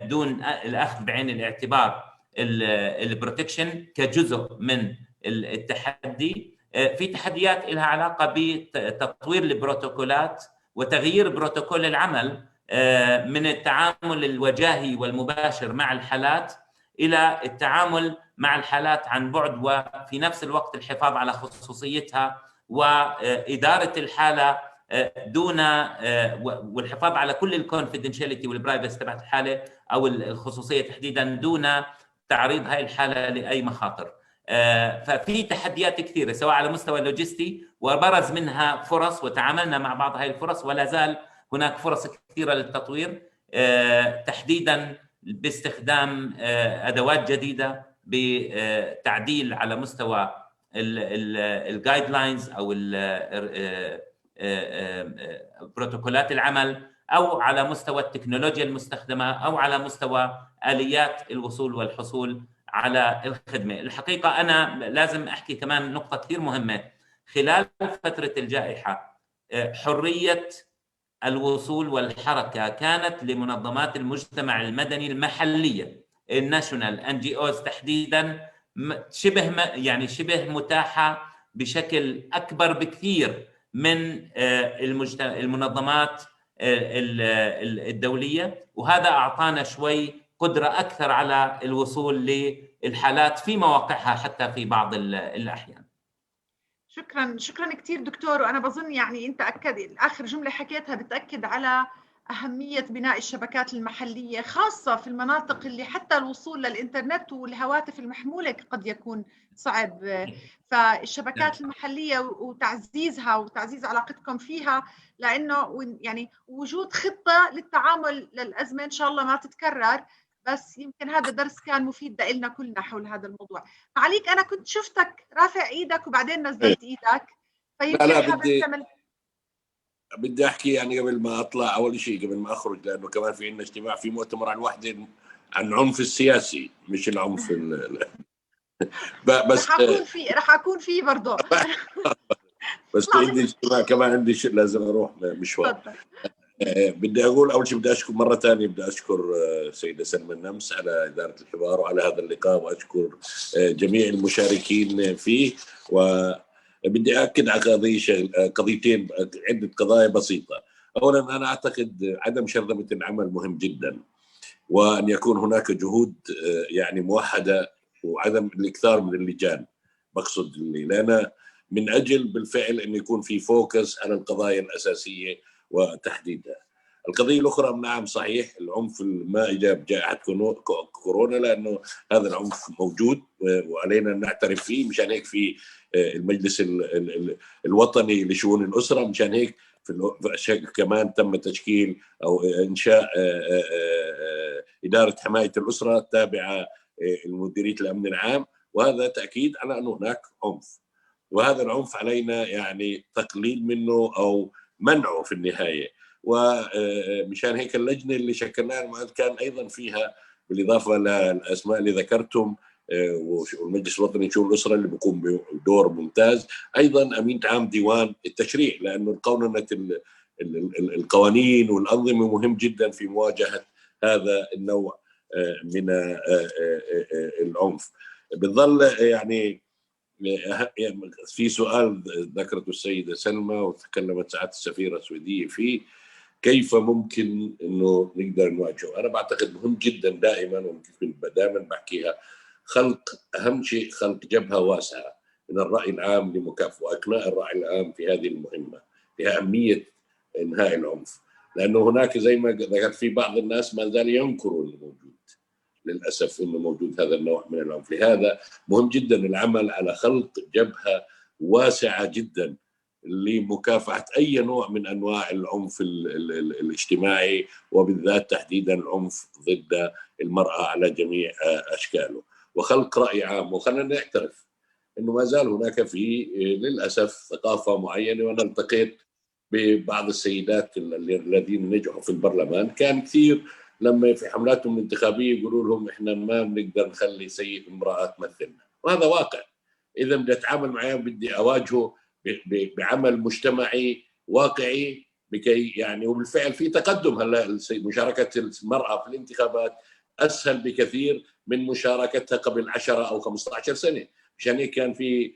دون الأخذ بعين الاعتبار البروتكشن كجزء من التحدي. في تحديات لها علاقة بتطوير البروتوكولات وتغيير بروتوكول العمل من التعامل الوجاهي والمباشر مع الحالات إلى التعامل مع الحالات عن بعد، وفي نفس الوقت الحفاظ على خصوصيتها وإدارة الحالة دون والحفاظ على كل الكونفيدنشاليتي والبرايفسي تبعت الحالة أو الخصوصية تحديدا دون تعريض هاي الحالة لأي مخاطر. ففي تحديات كثيرة سواء على مستوى اللوجستي، وبرز منها فرص وتعاملنا مع بعض هاي الفرص، ولا زال هناك فرص كثيرة للتطوير، تحديدا باستخدام أدوات جديدة، بتعديل على مستوى الجايد لاينز أو بروتوكولات العمل، أو على مستوى التكنولوجيا المستخدمة، أو على مستوى آليات الوصول والحصول على الخدمة. الحقيقة أنا لازم أحكي كمان نقطة كثير مهمة. خلال فترة الجائحة حرية الوصول والحركة كانت لمنظمات المجتمع المدني المحلية الناشونال NGOs تحديدا شبه متاحة بشكل أكبر بكثير من المنظمات الدولية، وهذا أعطانا شوي قدرة أكثر على الوصول للحالات في مواقعها حتى في بعض الأحيان. شكرا كثير دكتور. وأنا بظن يعني أنت آخر جملة حكيتها بتأكد على أهمية بناء الشبكات المحلية، خاصة في المناطق اللي حتى الوصول للإنترنت والهواتف المحمولة قد يكون صعب. فالشبكات المحلية وتعزيزها وتعزيز علاقتكم فيها، لأنه يعني وجود خطة للتعامل للأزمة إن شاء الله ما تتكرر. بس يمكن هذا درس كان مفيد لنا كلنا حول هذا الموضوع. معليك أنا كنت شفتك رافع إيدك وبعدين نزلت إيدك، فيمكن لا بدي أحكي يعني قبل ما أطلع. أول شيء قبل ما أخرج، لأنه كمان في عندنا اجتماع في مؤتمر عن وحدة عن العنف السياسي مش العنف بس رح أكون فيه برضه. بس عندي اجتماع كمان، عندي شيء لازم اروح مشوار. بدي اقول اول شيء بدي اشكر مره ثانيه، بدي اشكر سيده سلمى النمس على اداره الحوار وعلى هذا اللقاء، واشكر جميع المشاركين فيه. وبدي اكد على قضيتين، عده قضايا بسيطه. اولا انا اعتقد عدم شرذمه العمل مهم جدا، وان يكون هناك جهود يعني موحده، وعدم الاكثار من اللجان. بقصد لأن من اجل بالفعل ان يكون في فوكس على القضايا الاساسيه وتحديدها. القضيه الاخرى، نعم صحيح العنف ما اجاب جائحه كورونا، لانه هذا العنف موجود وعلينا ان نعترف فيه. مشان هيك في المجلس الوطني لشؤون الاسره، مشان هيك كمان تم تشكيل او انشاء اداره حمايه الاسره التابعه لمديريه الامن العام، وهذا تاكيد على انه هناك عنف، وهذا العنف علينا يعني تقليل منه او منعه في النهايه. ومشان هيك اللجنه اللي شكلناها كان ايضا فيها بالاضافه للاسماء اللي ذكرتم والمجلس الوطني لشؤون الاسره اللي بيقوم بدور ممتاز، ايضا امين عام ديوان التشريع، لانه قانونة القوانين والانظمه مهم جدا في مواجهه هذا النوع من العنف. بتظل يعني في سؤال ذكرته السيده سلمى وتكلمت سعاده السفيره السويديه فيه، كيف ممكن انه نقدر نواجهه؟ انا بعتقد مهم جدا دائما، وممكن دائما بحكيها، اهم شيء خلق جبهه واسعه من الراي العام لمكافحه واقناع الراي العام في هذه المهمه، باهميه انهاء العنف، لانه هناك زي ما ذكرت في بعض الناس ما زال ينكروا انه موجود، للاسف انه موجود هذا النوع من العنف. لهذا مهم جدا العمل على خلق جبهه واسعه جدا لمكافحه اي نوع من انواع العنف الاجتماعي، وبالذات تحديدا العنف ضد المراه على جميع اشكاله، وخلق راي عام. وخلينا نعترف انه ما زال هناك في للاسف ثقافه معينه، وانا التقيت ببعض السيدات الذين نجحوا في البرلمان، كان كثير لما في حملاتهم الانتخابيه يقولوا لهم احنا ما بنقدر نخلي امراه تمثلنا، وهذا واقع. اذا بدي اتعامل معاه بدي اواجهه بعمل مجتمعي واقعي، بكي يعني وبالفعل في تقدم. هلا مشاركه المراه في الانتخابات اسهل بكثير من مشاركتها قبل 10 او 15 سنه. مشان هيك كان في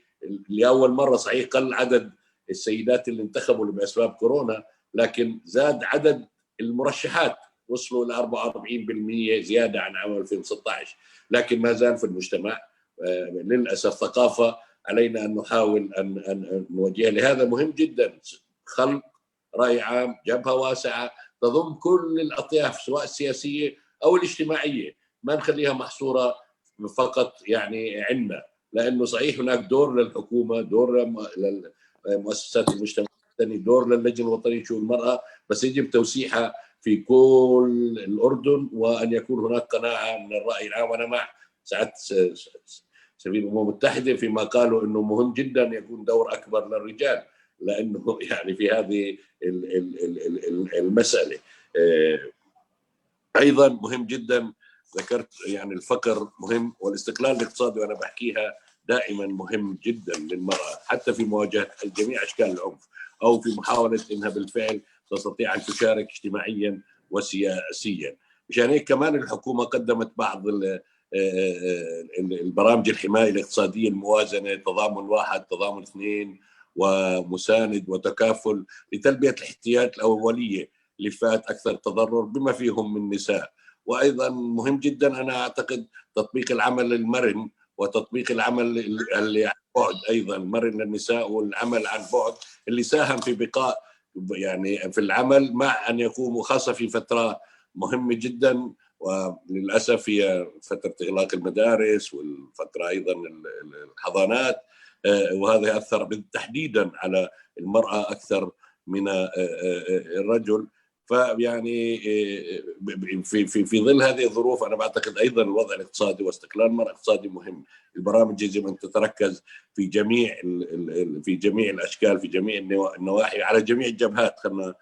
لاول مره صحيح قل عدد السيدات اللي انتخبوا باسباب كورونا، لكن زاد عدد المرشحات، وصلوا ل 44% زياده عن عام 2016. لكن ما زال في المجتمع للاسف ثقافه علينا ان نحاول ان نواجهها. لهذا مهم جدا خلق راي عام، جبهه واسعه تضم كل الاطياف سواء السياسيه او الاجتماعيه، ما نخليها محصوره فقط يعني عندنا، لانه صحيح هناك دور للحكومه، دور للمؤسسات المجتمع الثاني، دور للجنه الوطنيه لشؤون المراه، بس يجب توسيعها في كل الاردن، وان يكون هناك قناعه من الراي العام. وانا مع سعاده سفير الامم المتحده فيما قالوا انه مهم جدا يكون دور اكبر للرجال، لانه يعني في هذه المساله. ايضا مهم جدا ذكرت يعني الفقر مهم، والاستقلال الاقتصادي وانا بحكيها دائما مهم جدا للمراه، حتى في مواجهه جميع اشكال العنف او في محاوله انها بالفعل تستطيع ان تشارك اجتماعيا وسياسيا. مشان هيك كمان الحكومه قدمت بعض البرامج الحمايه الاقتصاديه الموازنه، تضامن 1 تضامن 2 ومساند وتكافل لتلبيه الاحتياجات الاوليه لفئات اكثر تضرر بما فيهم من نساء. وايضا مهم جدا انا اعتقد تطبيق العمل المرن وتطبيق العمل اللي عن بعد، ايضا مرن للنساء والعمل عن بعد اللي ساهم في بقاء يعني في العمل، مع ان يقوموا خاصه في فتره مهمه جدا، وللاسف هي فتره اغلاق المدارس والفتره ايضا الحضانات، وهذا اثر تحديدا على المراه اكثر من الرجل. فيعني في ظل هذه الظروف انا بعتقد ايضا الوضع الاقتصادي واستقلال المراه الاقتصادي مهم. البرامج يجب ان تتركز في جميع الاشكال، في جميع النواحي، على جميع الجبهات خلينا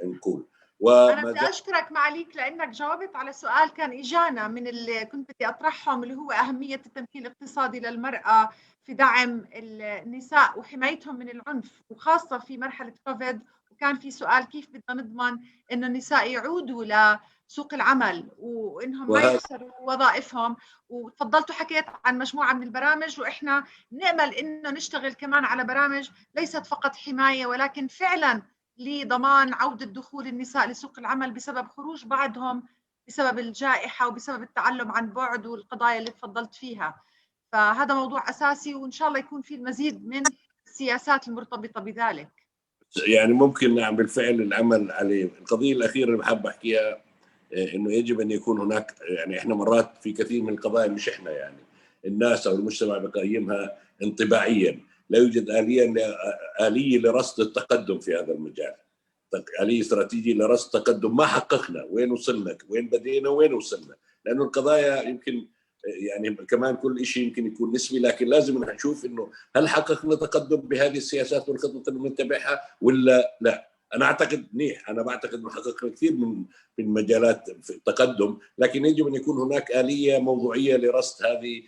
نقول. أنا بدي أشكرك معاليك لأنك جاوبت على سؤال كان إجانا من اللي كنت بدي أطرحهم، اللي هو أهمية التمكين الاقتصادي للمرأة في دعم النساء وحمايتهم من العنف، وخاصة في مرحلة كوفيد. وكان في سؤال كيف بدنا نضمن إنه النساء يعودوا لسوق العمل وإنهم ما يخسروا وظائفهم. وتفضلتوا حكيت عن مجموعة من البرامج، وإحنا نأمل إنه نشتغل كمان على برامج ليست فقط حماية ولكن فعلاً لضمان عودة دخول النساء لسوق العمل بسبب خروج بعضهم بسبب الجائحة وبسبب التعلم عن بعد والقضايا اللي تفضلت فيها. فهذا موضوع أساسي، وإن شاء الله يكون فيه المزيد من السياسات المرتبطة بذلك. يعني ممكن نعم بالفعل العمل عليه. القضية الأخيرة اللي بحب أحكيها إنه يجب أن يكون هناك، يعني إحنا مرات في كثير من القضايا مش إحنا يعني الناس أو المجتمع بقيمها انطباعيا. لا يوجد آلية لرصد التقدم في هذا المجال، آلية استراتيجية لرصد تقدم ما حققنا، وين وصلنا، وين بدينا وين وصلنا. لأنه القضايا يمكن يعني كمان كل شيء يمكن يكون نسبي، لكن لازم نشوف إنه هل حققنا تقدم بهذه السياسات والخطط اللي بنتبعها ولا لا. أنا أعتقد منيح، أنا بعتقد إنه حققنا كثير من مجالات في التقدم، لكن يجب أن يكون هناك آلية موضوعية لرصد هذه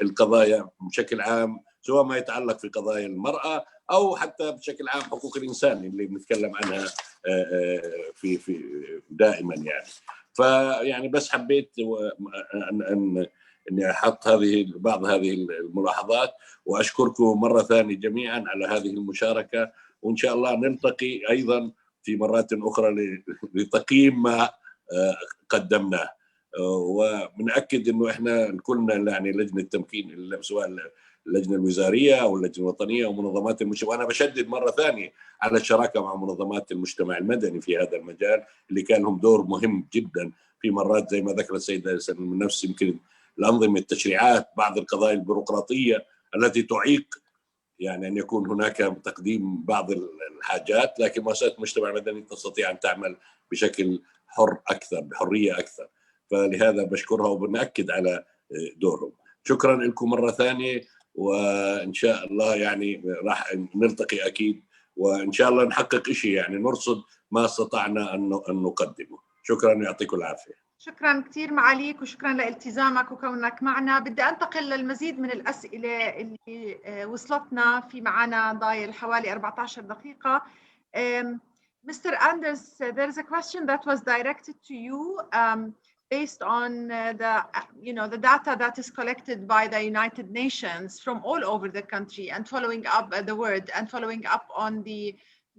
القضايا بشكل عام، سواء ما يتعلق في قضايا المرأة أو حتى بشكل عام حقوق الإنسان اللي بنتكلم عنها في دائما يعني. فيعني بس حبيت أني أحط بعض هذه الملاحظات، وأشكركم مرة ثانية جميعا على هذه المشاركة، وإن شاء الله نلتقي أيضا في مرات أخرى لتقييم ما قدمناه. وبنأكد إنه إحنا كلنا يعني لجنة تمكين، سواء اللجنة الوزارية أو اللجنة الوطنية أو منظمات المجتمع، وأنا بشدد مرة ثانية على الشراكة مع منظمات المجتمع المدني في هذا المجال اللي كان لهم دور مهم جدا في مرات زي ما ذكر السيدة سلمى من نفس يمكن الأنظمة التشريعات، بعض القضايا البيروقراطية التي تعيق يعني أن يكون هناك تقديم بعض الحاجات، لكن مؤسسات المجتمع المدني تستطيع أن تعمل بشكل حر أكثر، بحرية أكثر. فلهذا بشكرها وبنأكد على دورهم. شكرا لكم مرة ثانية، وإن شاء الله يعني راح نلتقي أكيد، وإن شاء الله نحقق شيء يعني نرصد ما استطعنا أن نقدمه. شكرا ويعطيكم العافية. شكرا كثير معاليك، وشكرا لالتزامك وكونك معنا. بدي أنتقل للمزيد من الأسئلة اللي وصلتنا، في معنا ضايل حوالي 14 دقيقة. Mr. Anders, there is a question that was directed to you based on the data that is collected by the United Nations from all over the country, and following up the word and following up on the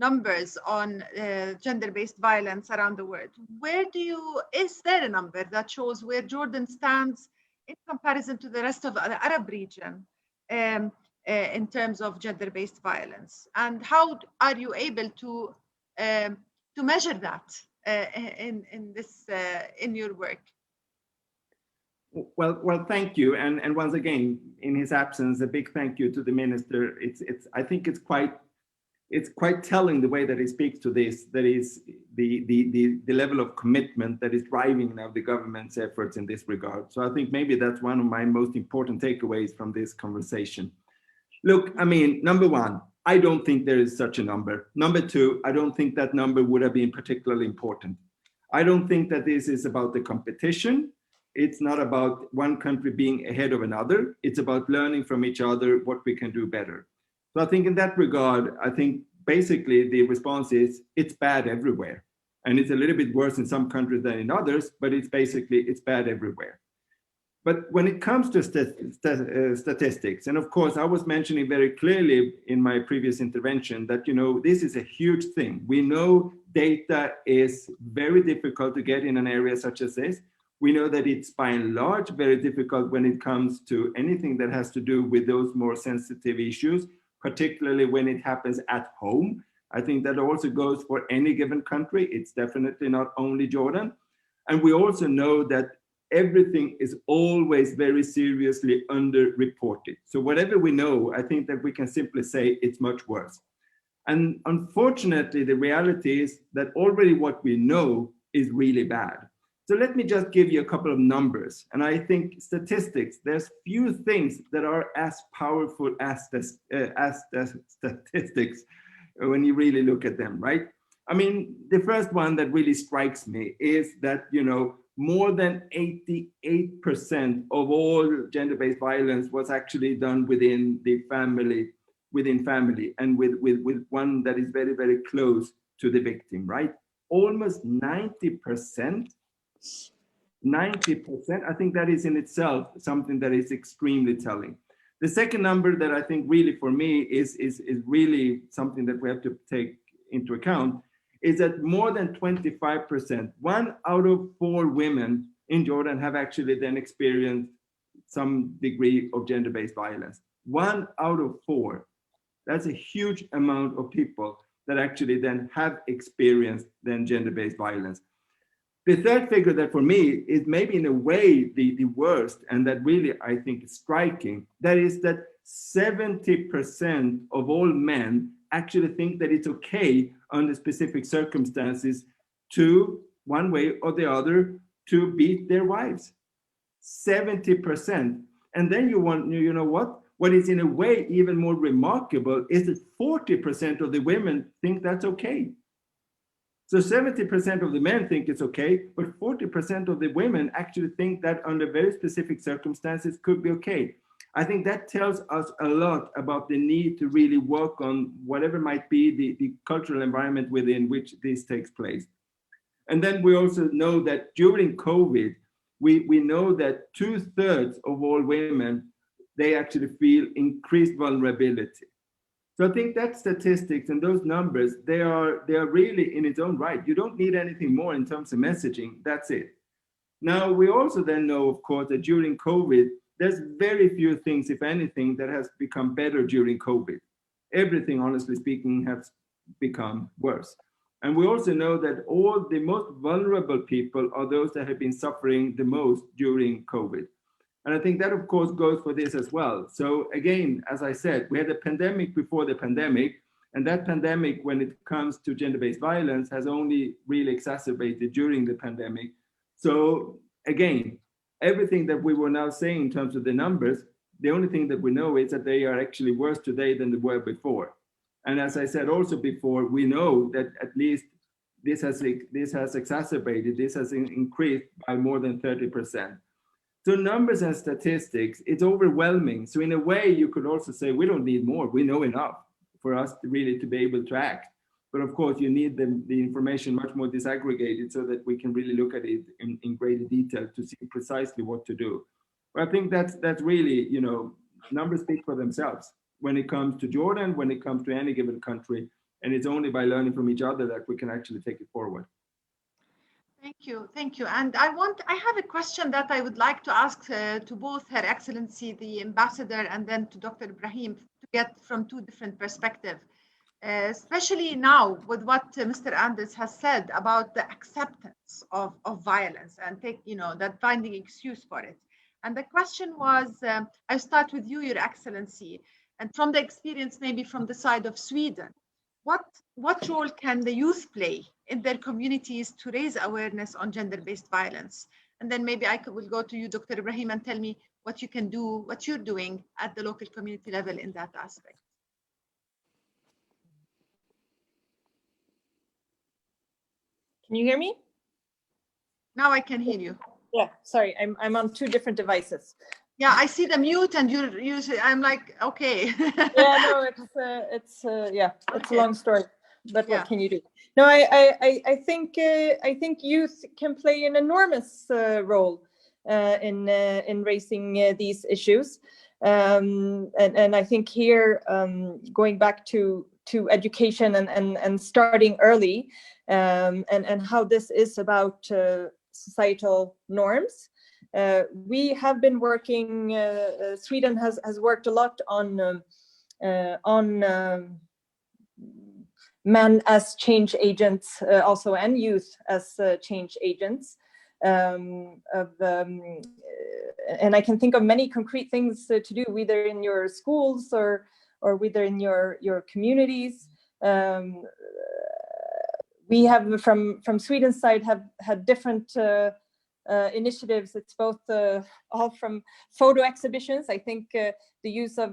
numbers on gender-based violence around the world. Is there a number that shows where Jordan stands in comparison to the rest of the Arab region in terms of gender-based violence? And how are you able to measure that in your work? Well, thank you, and once again, in his absence, a big thank you to the minister. I think it's quite telling the way that he speaks to this. That is the level of commitment that is driving now the government's efforts in this regard. So I think maybe that's one of my most important takeaways from this conversation. Look, I mean, number one, I don't think there is such a number. Number two, I don't think that number would have been particularly important. I don't think that this is about the competition. It's not about one country being ahead of another. It's about learning from each other what we can do better. So I think in that regard, I think basically the response is it's bad everywhere. And it's a little bit worse in some countries than in others, but it's bad everywhere. But when it comes to statistics, and of course, I was mentioning very clearly in my previous intervention that, this is a huge thing. We know data is very difficult to get in an area such as this. We know that it's by and large very difficult when it comes to anything that has to do with those more sensitive issues, particularly when it happens at home. I think that also goes for any given country. It's definitely not only Jordan. And we also know that everything is always very seriously underreported. So whatever we know, I think that we can simply say it's much worse. And unfortunately, the reality is that already what we know is really bad. So let me just give you a couple of numbers. And I think statistics, there's few things that are as powerful as statistics when you really look at them, right? I mean, the first one that really strikes me is that, you know, more than 88% of all gender-based violence was actually done within the family, and with one that is very, very close to the victim, right? Almost 90%. I think that is in itself something that is extremely telling. The second number that I think really for me is really something that we have to take into account is that more than 25%, 1 out of 4 women in Jordan have actually then experienced some degree of gender-based violence. 1 out of 4. That's a huge amount of people that actually then have experienced then gender-based violence. The third figure that for me is maybe in a way the worst, and that really I think is striking, that is that 70% of all men actually think that it's okay under specific circumstances to, one way or the other, to beat their wives. 70%. And then you know what is in a way even more remarkable is that 40% of the women think that's okay. So 70% of the men think it's okay, but 40% of the women actually think that under very specific circumstances could be okay. I think that tells us a lot about the need to really work on whatever might be the cultural environment within which this takes place. And then we also know that during COVID, we know that 2/3 of all women, they actually feel increased vulnerability. So I think that statistics and those numbers, they are really in its own right. You don't need anything more in terms of messaging. That's it. Now, we also then know, of course, that during COVID, there's very few things, if anything, that has become better during COVID. Everything, honestly speaking, has become worse. And we also know that all the most vulnerable people are those that have been suffering the most during COVID. And I think that, of course, goes for this as well. So again, as I said, we had a pandemic before the pandemic, and that pandemic, when it comes to gender-based violence, has only really exacerbated during the pandemic. So again, everything that we were now saying in terms of the numbers, the only thing that we know is that they are actually worse today than they were before. And as I said also before, we know that at least this has exacerbated, this has increased by more than 30%. So numbers and statistics, it's overwhelming. So in a way, you could also say, we don't need more, we know enough for us to really to be able to act. But of course, you need the information much more disaggregated so that we can really look at it in greater detail to see precisely what to do. But I think that's really, you know, numbers speak for themselves when it comes to Jordan, when it comes to any given country. And it's only by learning from each other that we can actually take it forward. Thank you. And I have a question that I would like to ask to both Her Excellency, the Ambassador, and then to Dr. Ibrahim, to get from 2 different perspectives. Especially now with what Mr. Anders has said about the acceptance of violence and that finding excuse for it. And the question was, I start with you, Your Excellency, and from the experience maybe from the side of Sweden, what role can the youth play in their communities to raise awareness on gender-based violence? And then maybe will go to you, Dr. Ibrahim, and tell me what you can do, what you're doing at the local community level in that aspect. Can you hear me? Now I can hear you. Yeah, sorry, I'm on 2 different devices. Yeah, I see the mute, and you're usually, I'm like, okay. Yeah, no, it's a long story, but Yeah. what can you do? No, I think youth can play an enormous role in raising these issues, and I think here, going back to education and starting early, and how this is about societal norms. We have been working, Sweden has worked a lot on men as change agents, also, and youth as change agents. And I can think of many concrete things to do, either in your schools or whether in your communities. We have from Sweden's side have had different initiatives. It's both all from photo exhibitions. I think the use of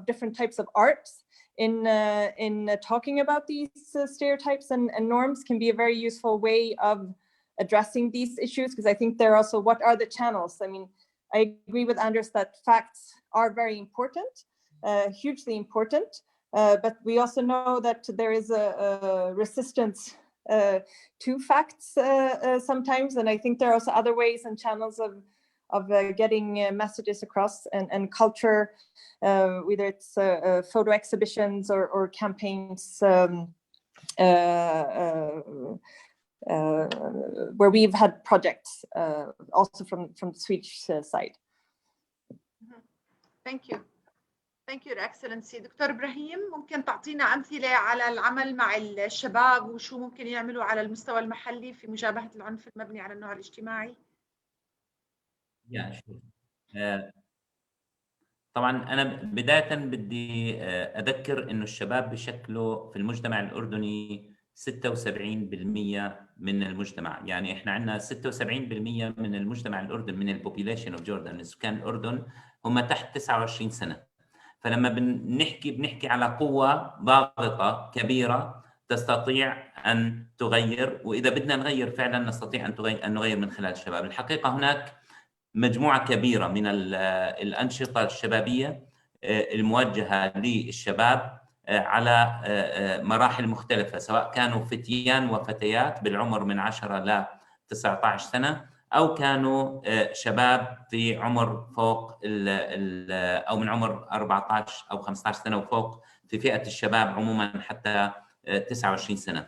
different types of arts in talking about these stereotypes and norms can be a very useful way of addressing these issues, because I think they're also, what are the channels? I mean, I agree with Anders that facts are very important, hugely important, but we also know that there is a resistance to facts sometimes, and I think there are also other ways and channels of getting messages across, and culture, whether it's photo exhibitions or campaigns where we've had projects also from the Swedish side. Thank you. Thank you, Your Excellency. دكتور إبراهيم، ممكن تعطينا أمثلة على العمل مع الشباب وشو ممكن يعملوا على المستوى المحلي في مجابهة العنف المبني على النوع الاجتماعي؟ طبعا أنا بداية بدي أذكر إنه الشباب بشكله في المجتمع الأردني 76% من المجتمع. يعني إحنا عندنا 76% من المجتمع الأردن، من البوبيليشن أوف جوردن، من سكان الأردن هم تحت 29 سنة. فلما بنحكي على قوة ضاغطة كبيرة تستطيع أن تغير، وإذا بدنا نغير فعلا نستطيع أن نغير من خلال الشباب. الحقيقة هناك مجموعة كبيرة من الأنشطة الشبابية الموجهة للشباب على مراحل مختلفة، سواء كانوا فتيان وفتيات بالعمر من 10 ل 19 سنة، أو كانوا شباب في عمر فوق أو من عمر 14 أو 15 سنة وفوق، في فئة الشباب عموما حتى 29 سنة.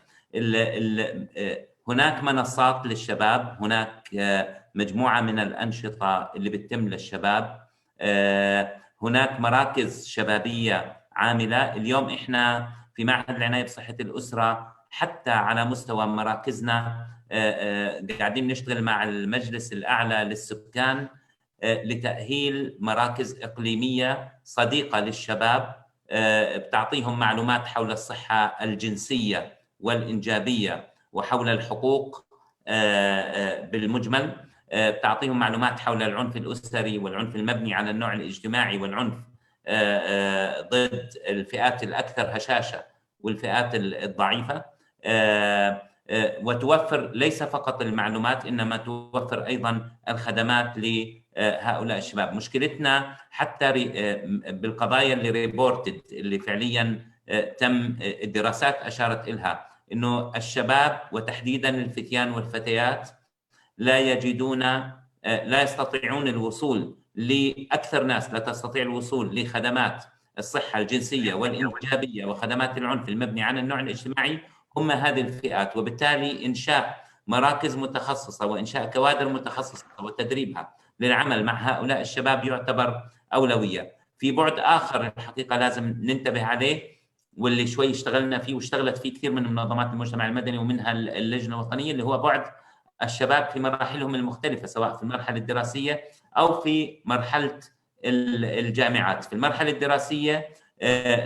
هناك منصات للشباب، هناك مجموعة من الأنشطة اللي بتتم للشباب، هناك مراكز شبابية عاملة. اليوم إحنا في معهد العناية بصحة الأسرة حتى على مستوى مراكزنا قاعدين نشتغل مع المجلس الأعلى للسكان لتأهيل مراكز إقليمية صديقة للشباب، بتعطيهم معلومات حول الصحة الجنسية والإنجابية وحول الحقوق بالمجمل، بتعطيهم معلومات حول العنف الأسري والعنف المبني على النوع الاجتماعي والعنف ضد الفئات الأكثر هشاشة والفئات الضعيفة، وتوفر ليس فقط المعلومات إنما توفر أيضا الخدمات لهؤلاء الشباب. مشكلتنا حتى بالقضايا اللي ريبورتد، اللي فعليا تم الدراسات أشارت إلها، إنه الشباب وتحديدا الفتيان والفتيات لا يستطيعون الوصول لأكثر ناس لا تستطيع الوصول لخدمات الصحة الجنسية والإنجابية وخدمات العنف المبني على النوع الاجتماعي هم هذه الفئات. وبالتالي إنشاء مراكز متخصصة وإنشاء كوادر متخصصة وتدريبها للعمل مع هؤلاء الشباب يعتبر أولوية. في بعد آخر الحقيقة لازم ننتبه عليه، واللي شوي اشتغلنا فيه واشتغلت فيه كثير من منظمات المجتمع المدني ومنها اللجنة الوطنية، اللي هو بعد الشباب في مراحلهم المختلفة، سواء في المرحلة الدراسية أو في مرحلة الجامعات. في المرحلة الدراسية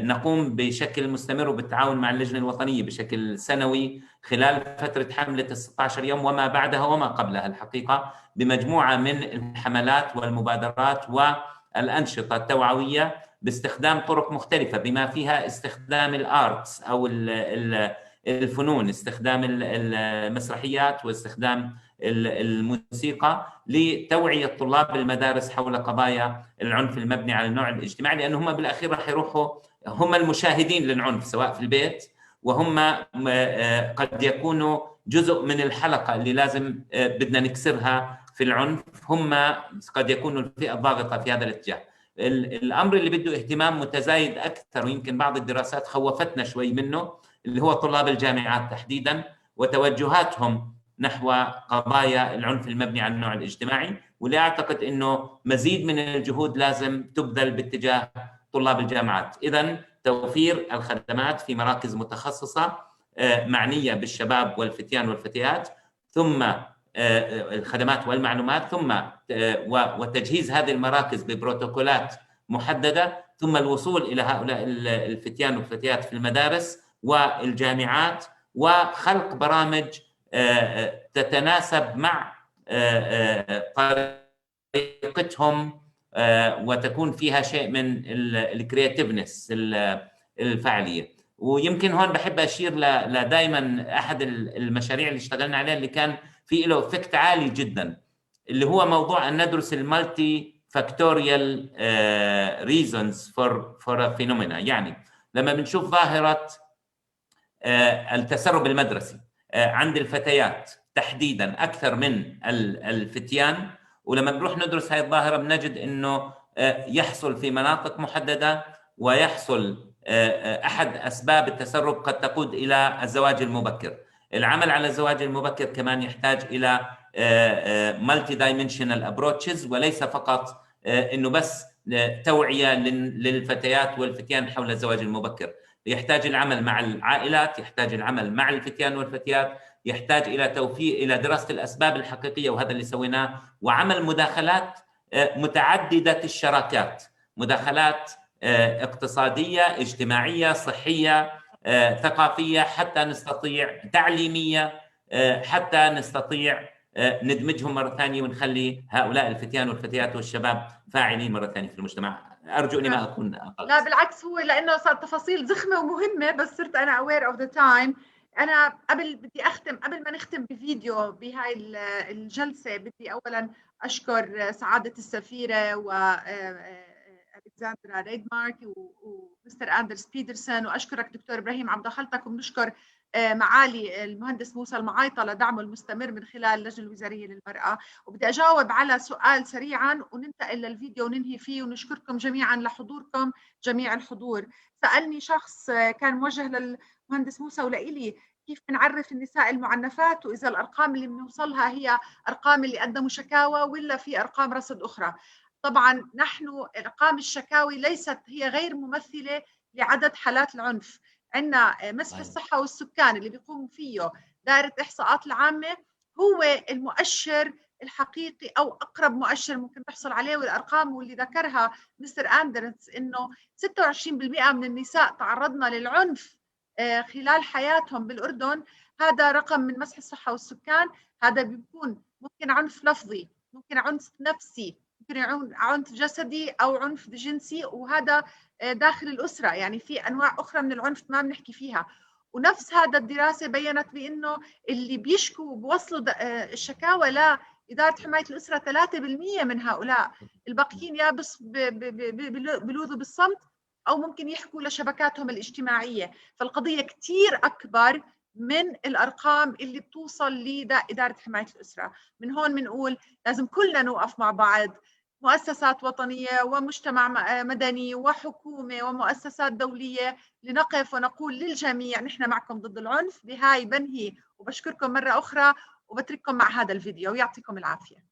نقوم بشكل مستمر وبالتعاون مع اللجنة الوطنية بشكل سنوي خلال فترة حملة 16 يوم وما بعدها وما قبلها الحقيقة بمجموعة من الحملات والمبادرات والأنشطة التوعوية باستخدام طرق مختلفة، بما فيها استخدام الآرتس أو الفنون، استخدام المسرحيات واستخدام الموسيقى لتوعية طلاب المدارس حول قضايا العنف المبني على النوع الاجتماعي، لأن هم بالأخير راح يروحوا هم المشاهدين للعنف سواء في البيت، وهم قد يكونوا جزء من الحلقة اللي لازم بدنا نكسرها في العنف، هم قد يكونوا الفئة الضاغطة في هذا الاتجاه. الأمر اللي بده اهتمام متزايد أكثر ويمكن بعض الدراسات خوفتنا شوي منه، اللي هو طلاب الجامعات تحديداً وتوجهاتهم نحو قضايا العنف المبني على النوع الاجتماعي، واللي أعتقد أنه مزيد من الجهود لازم تبذل باتجاه طلاب الجامعات. إذن توفير الخدمات في مراكز متخصصة معنية بالشباب والفتيان والفتيات، ثم الخدمات والمعلومات، ثم وتجهيز هذه المراكز ببروتوكولات محددة، ثم الوصول إلى هؤلاء الفتيان والفتيات في المدارس والجامعات، وخلق برامج تتناسب مع طريقتهم وتكون فيها شيء من الكرياتيفنس الفعاليه. ويمكن هون بحب اشير لدائما احد المشاريع اللي اشتغلنا عليها اللي كان في له افكت عالي جدا، اللي هو موضوع ان ندرس المالتي فاكتوريال ريزونز فور فينومينا. يعني لما بنشوف ظاهره التسرب المدرسي عند الفتيات تحديدا اكثر من الفتيان، ولما بنروح ندرس هذه الظاهره بنجد انه يحصل في مناطق محدده، ويحصل احد اسباب التسرب قد تقود الى الزواج المبكر. العمل على الزواج المبكر كمان يحتاج الى مالتي دايمنشنال ابروتشز، وليس فقط انه بس توعيه للفتيات والفتيان حول الزواج المبكر. يحتاج العمل مع العائلات، يحتاج العمل مع الفتيان والفتيات، يحتاج الى دراسه الاسباب الحقيقيه، وهذا اللي سويناه، وعمل مداخلات متعدده الشراكات، مداخلات اقتصاديه، اجتماعيه، صحيه، ثقافيه، حتى نستطيع تعليميه، حتى نستطيع ندمجهم مره ثانيه ونخلي هؤلاء الفتيان والفتيات والشباب فاعلين مره ثانيه في المجتمع. ارجو اني ما اكون اقلت. لا بالعكس، هو لانه صارت تفاصيل ضخمه ومهمه، بس صرت انا aware of the time. انا قبل ما نختم بفيديو بهاي الجلسه، بدي اولا اشكر سعاده السفيره و الكسندرا ريدمارك ومستر اندرس بيترسون، واشكرك دكتور ابراهيم عم دخلتك، وبنشكر معالي المهندس موسى المعايطه لدعمه المستمر من خلال اللجنه الوزاريه للمراه. وبدي اجاوب على سؤال سريعا وننتقل للفيديو وننهي فيه، ونشكركم جميعا لحضوركم، جميع الحضور. سالني شخص كان موجه للمهندس موسى ولإلي، كيف بنعرف النساء المعنفات، واذا الارقام اللي بنوصلها هي ارقام اللي قدموا شكاوى ولا في ارقام رصد اخرى. طبعا نحن ارقام الشكاوي ليست هي غير ممثله لعدد حالات العنف. عندنا مسح الصحه والسكان اللي بيقوم فيه دائره الاحصاءات العامه، هو المؤشر الحقيقي او اقرب مؤشر ممكن تحصل عليه. والارقام واللي ذكرها مستر اندرس انه 26% من النساء تعرضنا للعنف خلال حياتهم بالاردن، هذا رقم من مسح الصحه والسكان. هذا بيكون ممكن عنف لفظي، ممكن عنف نفسي، ممكن عنف جسدي او عنف جنسي، وهذا داخل الاسره. يعني في انواع اخرى من العنف ما بنحكي فيها. ونفس هذا الدراسه بينت بانه اللي بيشكوا بوصلوا الشكاوى لاداره حمايه الاسره 3% من هؤلاء، الباقيين يا بس بلوذوا بالصمت او ممكن يحكوا لشبكاتهم الاجتماعيه. فالقضيه كثير اكبر من الارقام اللي بتوصل لاداره حمايه الاسره. من هون بنقول لازم كلنا نوقف مع بعض، مؤسسات وطنيه ومجتمع مدني وحكومه ومؤسسات دوليه، لنقف ونقول للجميع نحن معكم ضد العنف. بهاي بنهي وبشكركم مره اخرى وبترككم مع هذا الفيديو، ويعطيكم العافيه.